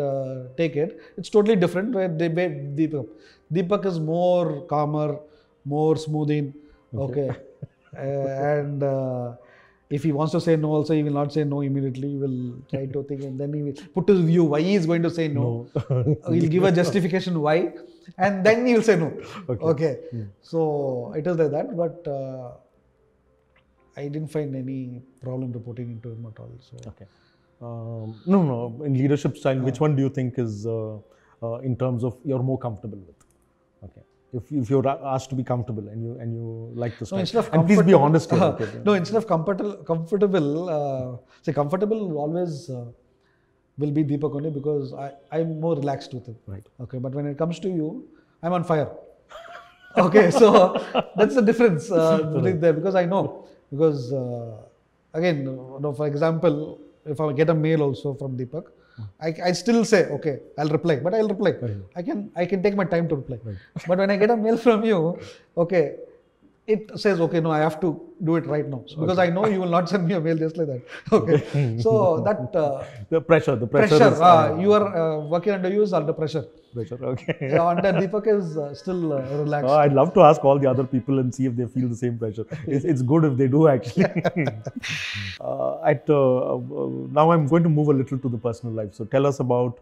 take it, it's totally different. Where Deepak is more calmer, more smoothing. Okay, and if he wants to say no, also he will not say no immediately. He will try to think, and then he will put his view why he is going to say no. He'll give a justification why, and then he will say no. Okay. So it is like that, but. I didn't find any problem reporting into him at all. So. Okay. No. In leadership style, which one do you think is, in terms of you're more comfortable with? Okay. If you're asked to be comfortable and you like this, no, instead of and please be honest here. Okay. No, instead of comfortable, say comfortable always will be Deepak only because I'm more relaxed with him. Right. Okay. But when it comes to you, I'm on fire. Okay, so that's the difference there because I know. Because again, for example, if I get a mail also from Deepak, I still say, okay, I'll reply, but I'll reply. Right. I can take my time to reply. Right. But when I get a mail from you, okay, it says, okay, no, I have to do it right now. So, because I know you will not send me a mail just like that. Okay. So that... the pressure is... you are working under you is under pressure. Okay. Under Deepak is still relaxed. I'd love to ask all the other people and see if they feel the same pressure. It's good if they do actually. Now I'm going to move a little to the personal life. So tell us about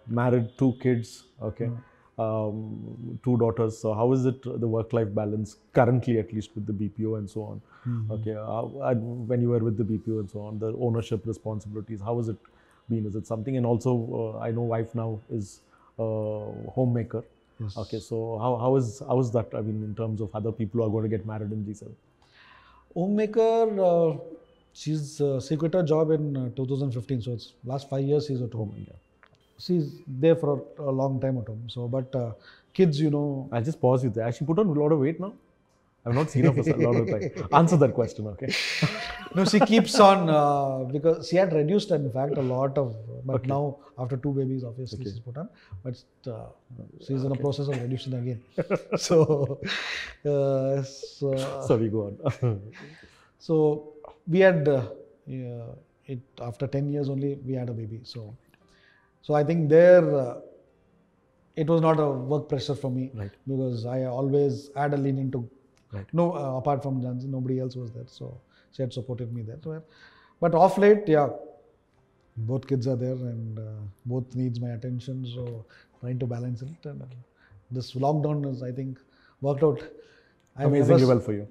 married, 2 kids. Okay. 2 daughters. So how is it, the work-life balance currently, at least with the BPO and so on? Okay, when you were with the BPO and so on, the ownership responsibilities, how has it been? Is it something? And also, I know wife now is homemaker. Yes. Okay, so how is that? I mean, in terms of other people who are going to get married in G7. Homemaker, she quit her job in 2015. So it's last 5 years she's at home. Yeah. She's there for a long time at home. So, but kids, you know. I'll just pause you there. She put on a lot of weight now. I've not seen her for a lot of time. Answer that question, okay? No, she keeps on because she had reduced, in fact, a lot of. But now, after 2 babies, obviously she's put on. But she's in a process of reducing again. So, sorry, go on. So we had it after 10 years only we had a baby. So I think there it was not a work pressure for me, right, because I always had a leaning to, right, no, apart from Jansi, nobody else was there. So she had supported me there. So, but off late, yeah, both kids are there and both needs my attention. So trying to balance it. And this lockdown has, I think, worked out amazingly well for you.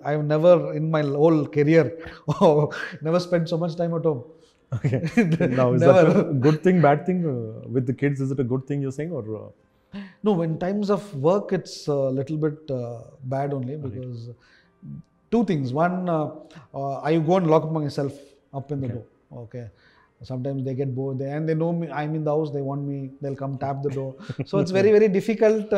I've never in my whole career never spent so much time at home. Okay. Now, is that a good thing, bad thing with the kids? Is it a good thing you're saying, or? No, in times of work, it's a little bit bad only because 2 things. One, I go and lock myself up in the door. Okay. Sometimes they get bored and they know me. I'm in the house. They want me. They'll come tap the door. So it's very, very difficult.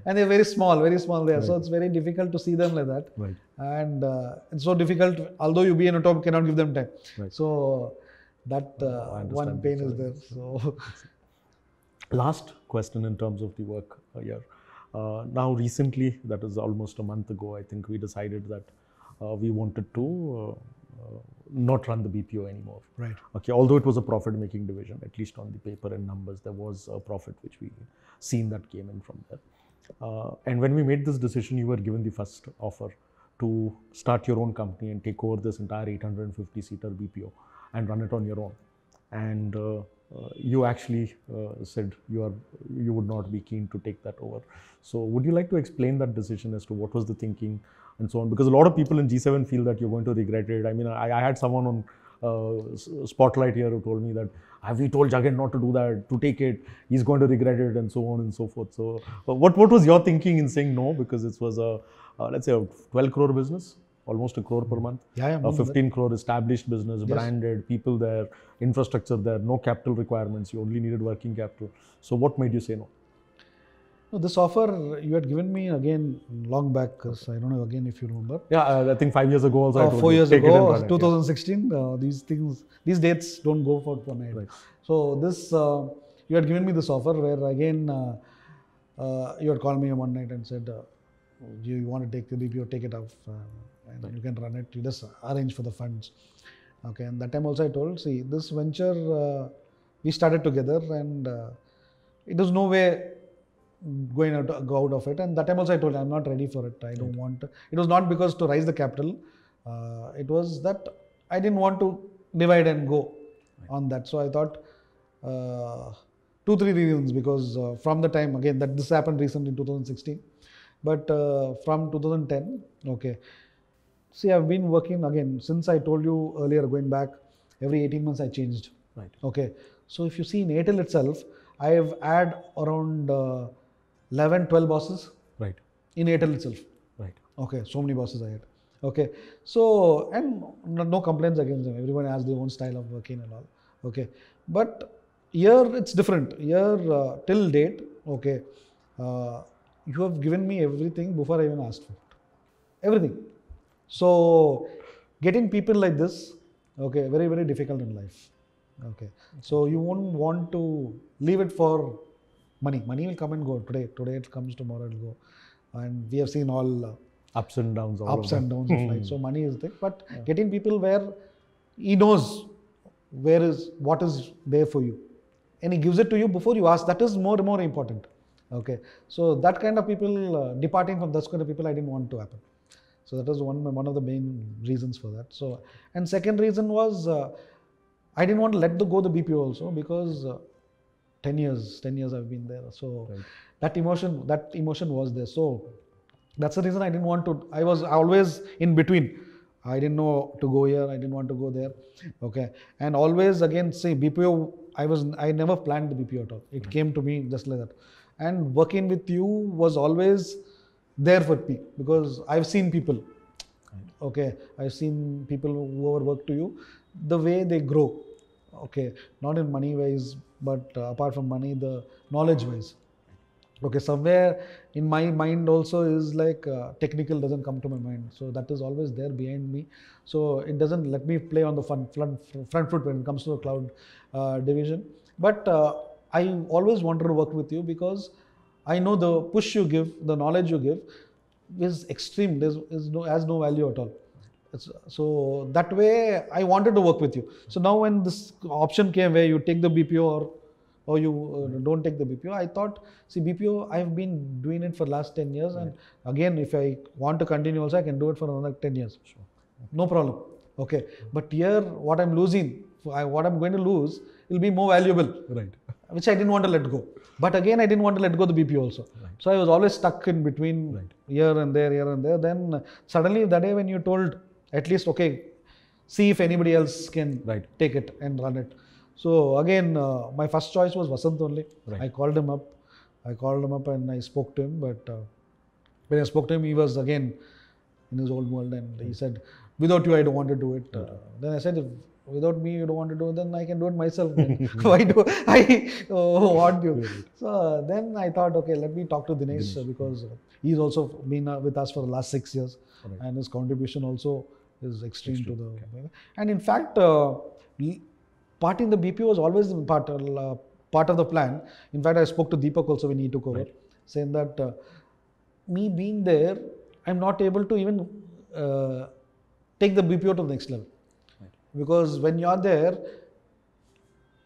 And they're very small there. Right. So it's very difficult to see them like that. Right. And it's so difficult. Although you be in a top, cannot give them time. Right. So that one pain is there. So last question in terms of the work here. Now recently, that is almost a month ago, I think we decided that we wanted to not run the BPO anymore. Right. Okay, although it was a profit-making division, at least on the paper and numbers, there was a profit which we seen that came in from there. And when we made this decision, you were given the first offer to start your own company and take over this entire 850-seater BPO and run it on your own. And you actually said you would not be keen to take that over. So would you like to explain that decision as to what was the thinking and so on? Because a lot of people in G7 feel that you're going to regret it. I mean, I had someone on Spotlight here who told me that, have we told Jagan not to do that, to take it, he's going to regret it, and so on and so forth. So what was your thinking in saying no? Because it was a, let's say, a 12 crore business, almost a crore per month. Yeah, A 15 crore established business, branded, people there, infrastructure there, no capital requirements, you only needed working capital. So what made you say no? No, this offer you had given me again long back, because I don't know again if you remember. Yeah, I think 5 years ago also I told 4 you, years take it and ago, run it, 2016, these dates don't go for one night. Right. So this, you had given me this offer where again, you had called me one night and said, you want to take the BPO, take it off, and you can run it, you just arrange for the funds. Okay, and that time also I told, see, this venture, we started together, and it was no way go out of it. And that time also I told you, I'm not ready for it. I don't want to. It was not because to raise the capital. It was that I didn't want to divide and go on that. So I thought 2-3 reasons, because from the time, again, that this happened recently in 2016, but from 2010, okay. See, I've been working again, since I told you earlier, going back, every 18 months I changed. Right. Okay. So if you see in Airtel itself, I have had around 11, 12 bosses. Right. In Airtel itself. Right. Okay. So many bosses I had. Okay. So, and no complaints against them. Everyone has their own style of working and all. Okay. But here it's different. Here till date, okay, you have given me everything before I even asked for it. Everything. So getting people like this, okay, very, very difficult in life. Okay. So you won't want to leave it for money. Money will come and go. Today it comes, tomorrow it will go. And we have seen all ups and downs. Ups and downs of life. So money is the thing. But getting people where he knows what is there for you. And he gives it to you before you ask. That is more important. Okay. So that kind of people, departing from that kind of people, I didn't want to happen. So that was one of the main reasons for that. So, and second reason was, I didn't want to let go the BPO also, because 10 years I've been there. So right. that emotion was there. So that's the reason I didn't want to. I was always in between. I didn't know to go here. I didn't want to go there. Okay. And always again say BPO. I never planned the BPO at all. It came to me just like that. And working with you was always there for me, because I've seen people. Okay. I've seen people who work to you, the way they grow. Okay, not in money wise, but apart from money, the knowledge wise. Okay, somewhere in my mind also is like technical doesn't come to my mind. So that is always there behind me. So it doesn't let me play on the front foot when it comes to the cloud division. But I always wanted to work with you, because I know the push you give, the knowledge you give is extreme. Has no value at all. So that way I wanted to work with you. So now when this option came where you take the BPO or you don't take the BPO, I thought, see, BPO, I've been doing it for the last 10 years. And again, if I want to continue also, I can do it for another 10 years. Sure. No problem. Okay. But here, what I'm losing, what I'm going to lose will be more valuable. Right. Which I didn't want to let go. But again, I didn't want to let go the BPO also. Right. So I was always stuck in between here and there. Then suddenly that day when you told, at least, okay, see if anybody else can take it and run it. So again, my first choice was Vasant only. Right. I called him up and I spoke to him. But when I spoke to him, he was again in his old world, and he said, without you, I don't want to do it. Then I said, if without me, you don't want to do it, then I can do it myself. Why do I want you? So then I thought, okay, let me talk to Dinesh, because he's also been with us for the last 6 years. Right. And his contribution also is extreme to the. Okay. And in fact, parting the BPO was always part of the plan. In fact, I spoke to Deepak also when he took over, saying that me being there, I'm not able to even take the BPO to the next level. Because when you're there,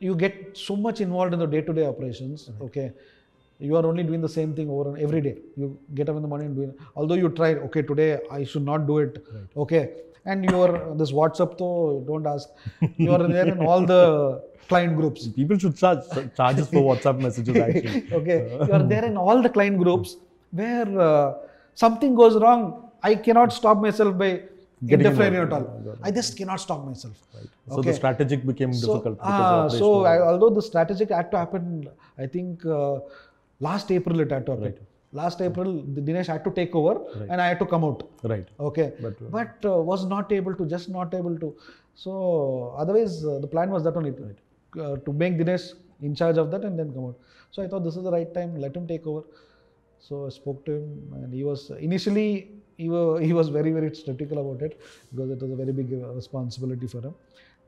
you get so much involved in the day-to-day operations. Okay, you are only doing the same thing over and every day. You get up in the morning and do it. Although you try, okay, today I should not do it. Okay, and you are this WhatsApp though, don't ask. You are there in all the client groups. People should charge charges for WhatsApp messages actually. Okay, you are there in all the client groups where something goes wrong. I cannot stop myself by interfering at all. I just cannot stop myself. So the strategic became difficult. Although the strategic had to happen, I think last April it had to happen. Last April, Dinesh had to take over and I had to come out. Okay, but was not able to, just not able to. So otherwise, the plan was that only to make Dinesh in charge of that and then come out. So I thought this is the right time, let him take over. So I spoke to him, and he was initially he was very, very skeptical about it because it was a very big responsibility for him.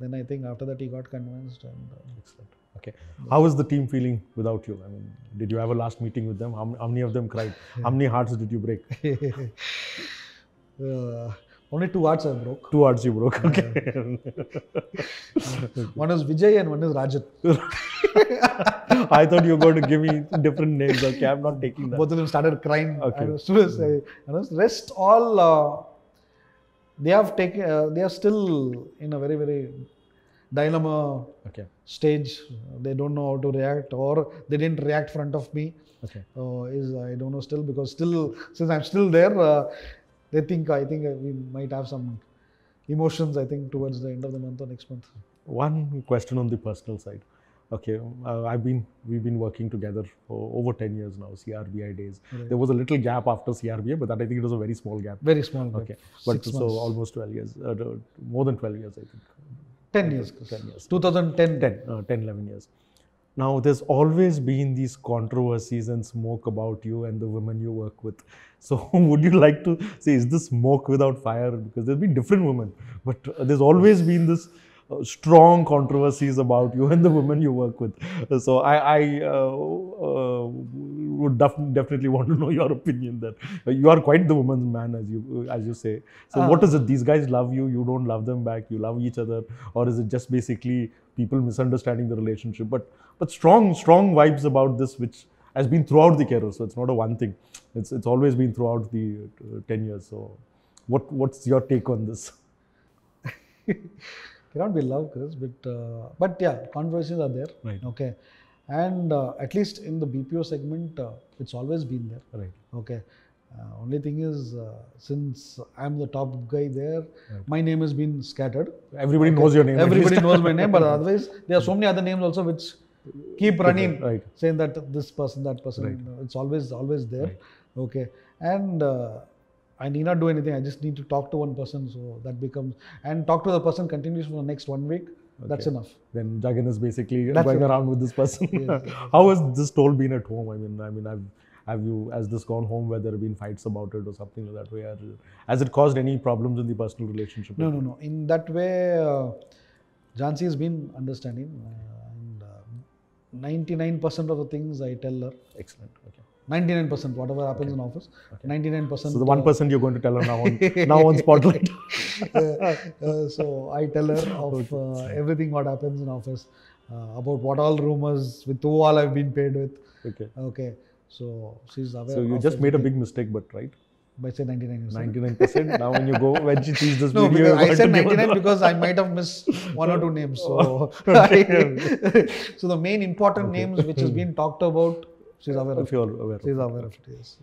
Then I think after that he got convinced. And excellent. Okay, how is the team feeling without you? I mean, did you have a last meeting with them? How many of them cried? How many hearts did you break? Only 2 hearts I broke. 2 hearts you broke. Okay. One is Vijay and one is Rajan. I thought you were going to give me different names. Okay, I'm not taking that. Both of them started crying. Okay. Rest all they have taken. They are still in a very, very dilemma stage. They don't know how to react, or they didn't react in front of me. Okay. I don't know still, because still, since I'm still there, I think we might have some emotions, I think, towards the end of the month or next month. One question on the personal side. Okay, we've been working together for over 10 years now, CRBI days. There was a little gap after CRBI, but that I think it was a very small gap. Very small gap. Okay, but so almost 12 years, more than 12 years, I think. 10 years. 10 years. 2010. 10, 11 years. Now, there's always been these controversies and smoke about you and the women you work with. So, would you like to say, is this smoke without fire? Because there's been different women, but there's always been this strong controversies about you and the women you work with. So, I would definitely want to know your opinion that you are quite the woman's man, as you say. So, what is it? These guys love you, you don't love them back, you love each other, or is it just basically people misunderstanding the relationship? But strong vibes about this, which has been throughout the career. So it's not a one thing. It's always been throughout the 10 years. So what's your take on this? Cannot be love, Chris, but yeah, controversies are there. Okay, and at least in the BPO segment, it's always been there. Okay. Only thing is, since I'm the top guy there, my name has been scattered. Everybody knows your name. Everybody knows my name, but otherwise, there are so many other names also which keep running, saying that this person, that person. It's always there. Okay, and I need not do anything. I just need to talk to one person, so that becomes, and talk to the person continues for the next 1 week. That's enough. Then Jagan is basically going around with this person. Yes. How has this toll been at home? I mean, has this gone home where there have been fights about it or something like that? Where has it caused any problems in the personal relationship? No. In that way, Jhansi has been understanding, and 99% of the things I tell her. Excellent. Okay. 99%, whatever happens in office. 99%. So the 1% you're going to tell her now on Spotlight. So I tell her of everything what happens in office, about what all rumors, with who all I've been paid with. Okay. So she's aware. So you just made a big mistake, but right? By say 99%. 99%. Now when she sees this video, I said 99 because I might have missed 1 or 2 names. So, so the main important names which has been talked about, she's aware of. If you're aware. She's aware of it. Yes.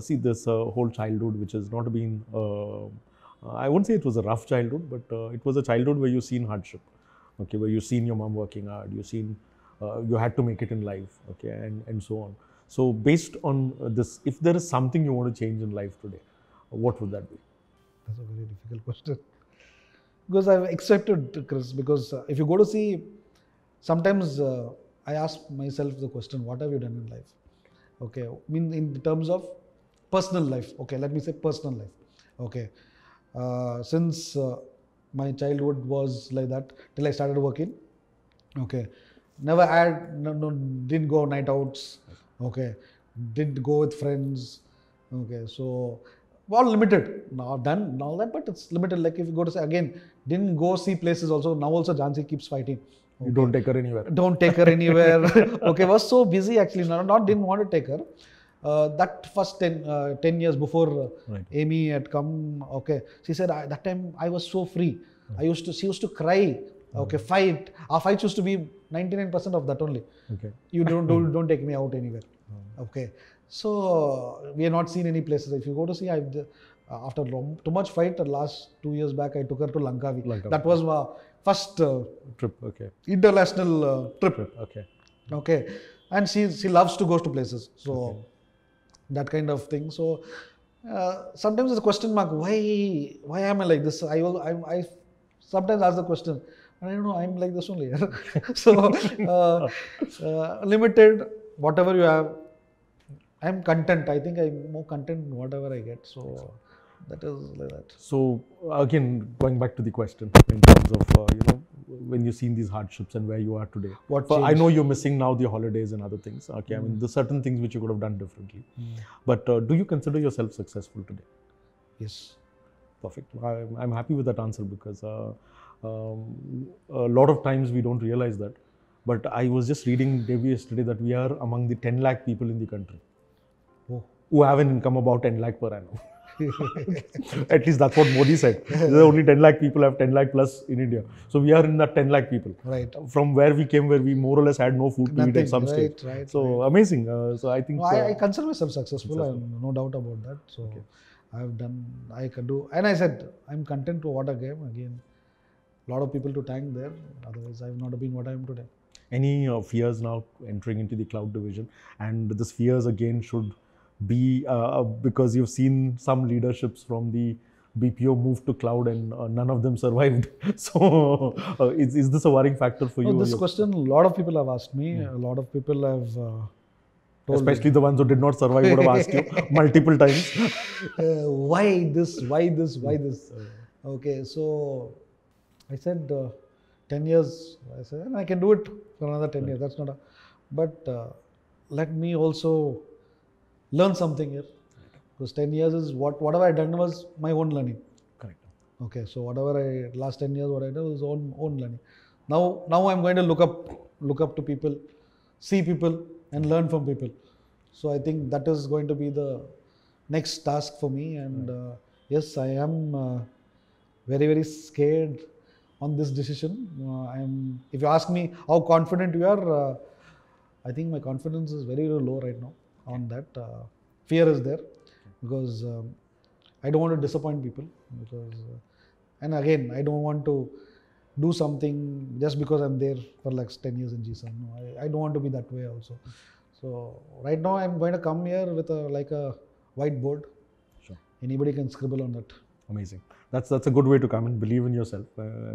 See this whole childhood, which has not been, I won't say it was a rough childhood, but it was a childhood where you've seen hardship. Okay, where you've seen your mom working hard, you've seen. You had to make it in life, okay, and so on. So based on this, if there is something you want to change in life today, what would that be? That's a very difficult question. Because I've accepted, Chris, because if you go to see, sometimes I ask myself the question, what have you done in life? Okay, I mean in terms of personal life, okay, let me say personal life, okay. Since my childhood was like that, till I started working, okay. Never had, didn't go night outs, okay. did go with friends. Okay, so all limited. Now done and all that, but it's limited. Like if you go to say again, didn't go see places also. Now also Jhansi keeps fighting. You don't take her anywhere. Don't take her anywhere. Okay, was so busy actually. Not didn't want to take her. That first 10 years before Right. Amy had come, okay, she said that time I was so free. She used to cry. Okay, fight. Our fights used to be 99% of that only. Okay. You don't take me out anywhere. Okay, so we have not seen any places. If you go to see, after too much fight, the last 2 years back, I took her to Langkawi. Langkawi. That was my first Trip. Okay. international trip. Okay. Okay, and she loves to go to places. So that kind of thing. So sometimes it's a question mark. Why am I like this? I sometimes ask the question. I don't know. I'm like this only. So limited. Whatever you have, I'm content. I think I'm more content in whatever I get. So that is like that. So again, going back to the question in terms of when you've seen these hardships and where you are today. What I changed? know you're missing now the holidays and other things. Okay, I mean there's certain things which you could have done differently. But do you consider yourself successful today? Yes. Perfect. I'm happy with that answer because a lot of times we don't realize that. But I was just reading yesterday that we are among the 10 lakh people in the country who have an income about 10 lakh per annum. At least that's what Modi said. There are only 10 lakh people have 10 lakh plus in India. So we are in that 10 lakh people. Right. From where we came, where we more or less had no food to eat at some stage. Right. So amazing. So I think... No, I consider myself successful. I have no doubt about that. So I've done, I can do, and I said, I'm content to what I gave. Again, a lot of people to thank there. Otherwise, I would not have been what I am today. Any fears now entering into the cloud division? And this fears again should be because you've seen some leaderships from the BPO move to cloud and none of them survived. So is this a worrying factor for you? This question, a lot of people have asked me. A lot of people have told especially the ones who did not survive would have asked you multiple times. Why this? Why this? Why this? Okay, so I said 10 years. I said, and I can do it for another 10 years. That's not a. But let me also learn something here. Because 10 years is whatever I done was my own learning. Correct. Okay, so whatever last 10 years what I did was own learning. Now I'm going to look up to people, see people, and learn from people. So I think that is going to be the next task for me. And yes, I am very, very scared on this decision. If you ask me how confident you are, I think my confidence is very, very low right now on that. Fear is there because I don't want to disappoint people. Because and again, I don't want to do something just because I'm there for like 10 years in G7. No, I don't want to be that way also. So right now I'm going to come here with a whiteboard. Sure. Anybody can scribble on that. Amazing. That's a good way to come and believe in yourself.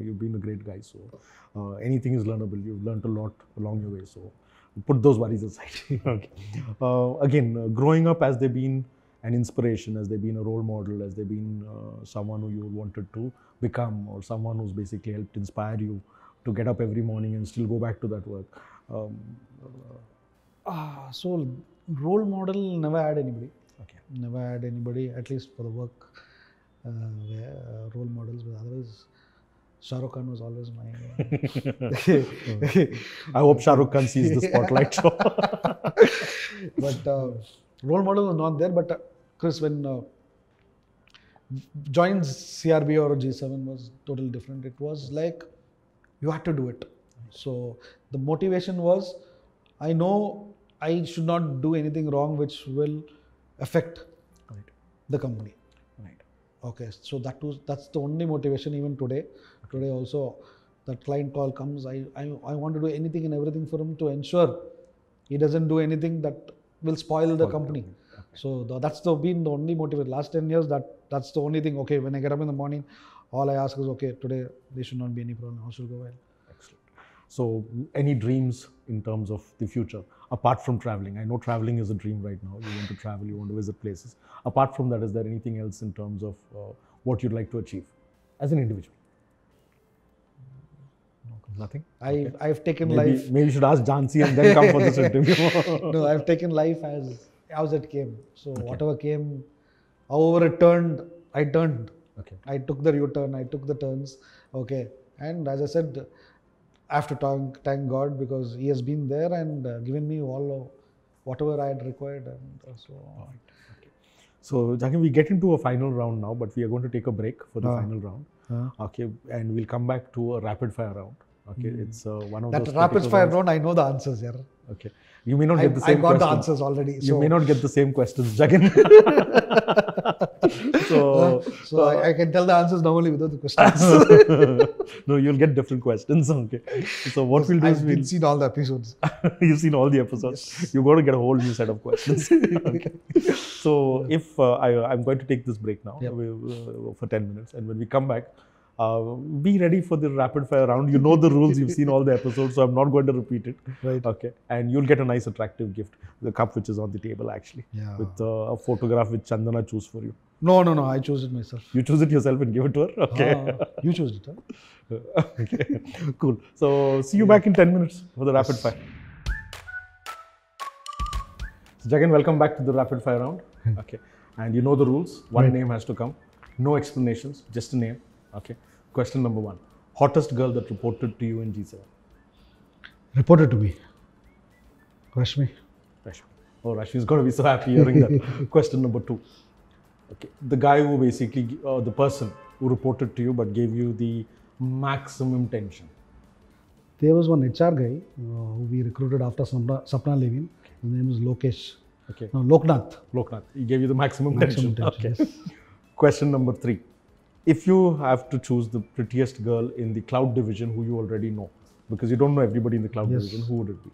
You've been a great guy. So anything is learnable. You've learned a lot along your way. So put those worries aside. Okay. Again, growing up, has there been an inspiration? Has there been a role model? Has there been someone who you wanted to become, or someone who's basically helped inspire you to get up every morning and still go back to that work? So role model, never had anybody. Okay. Never had anybody, at least for the work, role models. But otherwise, Shah Rukh Khan was always my. I hope Shah Rukh Khan sees the spotlight. But role model was not there. But Chris, when joined CRB or G7 was totally different. It was like you had to do it. So the motivation was, I know I should not do anything wrong which will affect the company. Right. Okay, so that's the only motivation even today. Today also, that client call comes, I want to do anything and everything for him to ensure he doesn't do anything that will spoil the company. Okay. So that's been the only motivation. Last 10 years, that's the only thing. Okay, when I get up in the morning, all I ask is, okay, today there should not be any problem. How should go well? Excellent. So any dreams in terms of the future, apart from traveling? I know traveling is a dream right now. You want to travel, you want to visit places. Apart from that, is there anything else in terms of what you'd like to achieve as an individual? Nothing? I've taken life. Maybe you should ask Jhansi and then come for this interview. No, I've taken life as as it came. So Okay. whatever came, however it turned, I turned. Okay. I took the U-turn, I took the turns. Okay. And as I said, I have to thank God because He has been there and given me all of whatever I had required. And so, Okay. So, Jagan, we get into a final round now, but we are going to take a break for the Ah. final round. uh, Okay, and we'll come back to a rapid fire round. Okay, it's one of that those rapid critical fire rounds. round, I know the answers here. Okay, you may not I, get the I same got the questions. answers already. You So, may not get the same questions, Jagan. so I can tell the answers normally without the questions. No, you'll get different questions. Okay, so what we'll do is I've seen all the episodes. you've seen all the episodes. Yes. You've got to get a whole new set of questions. Okay. So if I'm going to take this break now Yep. for 10 minutes, and when we come back, be ready for the rapid fire round. You know the rules. You've seen all the episodes, so I'm not going to repeat it. Right. Okay. And you'll get a nice, attractive gift, the cup which is on the table actually, Yeah. with a photograph which Chandana choose for you. No. I chose it myself. You choose it yourself and give it to her. Okay. You chose it, huh? Okay. Cool. So see you back in 10 minutes for the rapid fire. So Jagan, welcome back to the rapid fire round. Okay. And you know the rules. One Right. name has to come. No explanations, just a name. Okay. Question number 1. Hottest girl that reported to you in G7. Reported to me. Rashmi. Rashmi. Oh, Rashmi's going to be so happy hearing that. Question number 2. Okay. The guy who basically, the person who reported to you but gave you the maximum tension. There was one HR guy who we recruited after Sapna Levin. His name is Lokesh. Okay. No, Loknath. Loknath. He gave you the maximum Maximum tension. tension, Okay. Question number 3. If you have to choose the prettiest girl in the cloud division who you already know, because you don't know everybody in the cloud Yes. division, who would it be?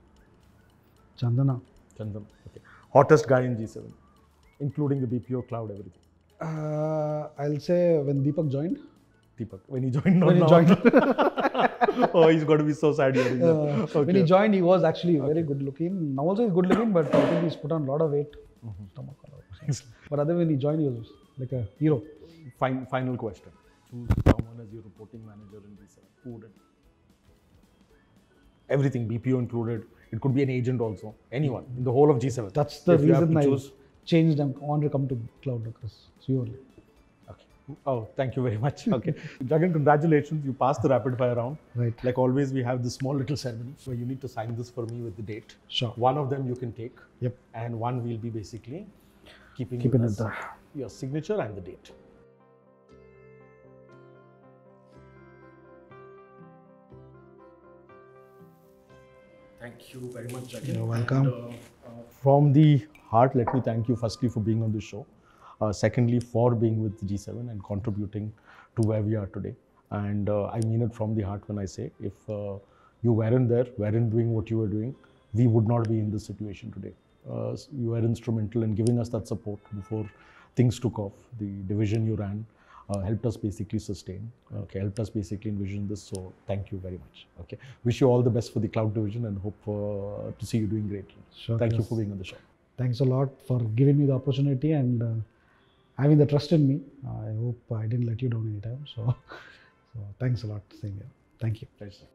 Chandana. Chandan. Okay. Hottest guy in G7, including the BPO cloud, everything. I'll say when Deepak joined. Deepak. When he joined, not When he now. joined. Oh, he's got to be so sad hearing that. Okay. When he joined, he was actually very good looking. Now also he's good looking, but I think he's put on a lot of weight. Stomach all over. But other when he joined, he was like a hero. Final question. Choose someone as your reporting manager in G7. Who would it be? Everything, BPO included. It could be an agent also. Anyone in the whole of G7. That's the If you have reason to I choose. changed and wanted to come to Cloud because it's you only. Okay. Oh, thank you very much. Okay. Jagan, congratulations. You passed the rapid fire round. Right. Like always, we have this small little ceremony where you need to sign this for me with the date. Sure. One of them you can take. Yep. And one will be basically keeping Keeping with it us, there. your signature and the date. Thank you very much, Jagan. You're welcome. And, from the heart, let me thank you firstly for being on the show. Secondly, for being with G7 and contributing to where we are today. And I mean it from the heart when I say, if you weren't there, weren't doing what you were doing, we would not be in this situation today. You were instrumental in giving us that support before things took off. The division you ran helped us basically sustain, helped us basically envision this. So thank you very much. Okay, wish you all the best for the cloud division and hope to see you doing greatly. Sure, Thank you yes. for being on the show. Thanks a lot for giving me the opportunity and having the trust in me. I hope I didn't let you down anytime. So thanks a lot, Singh. Thank you. Pleasure.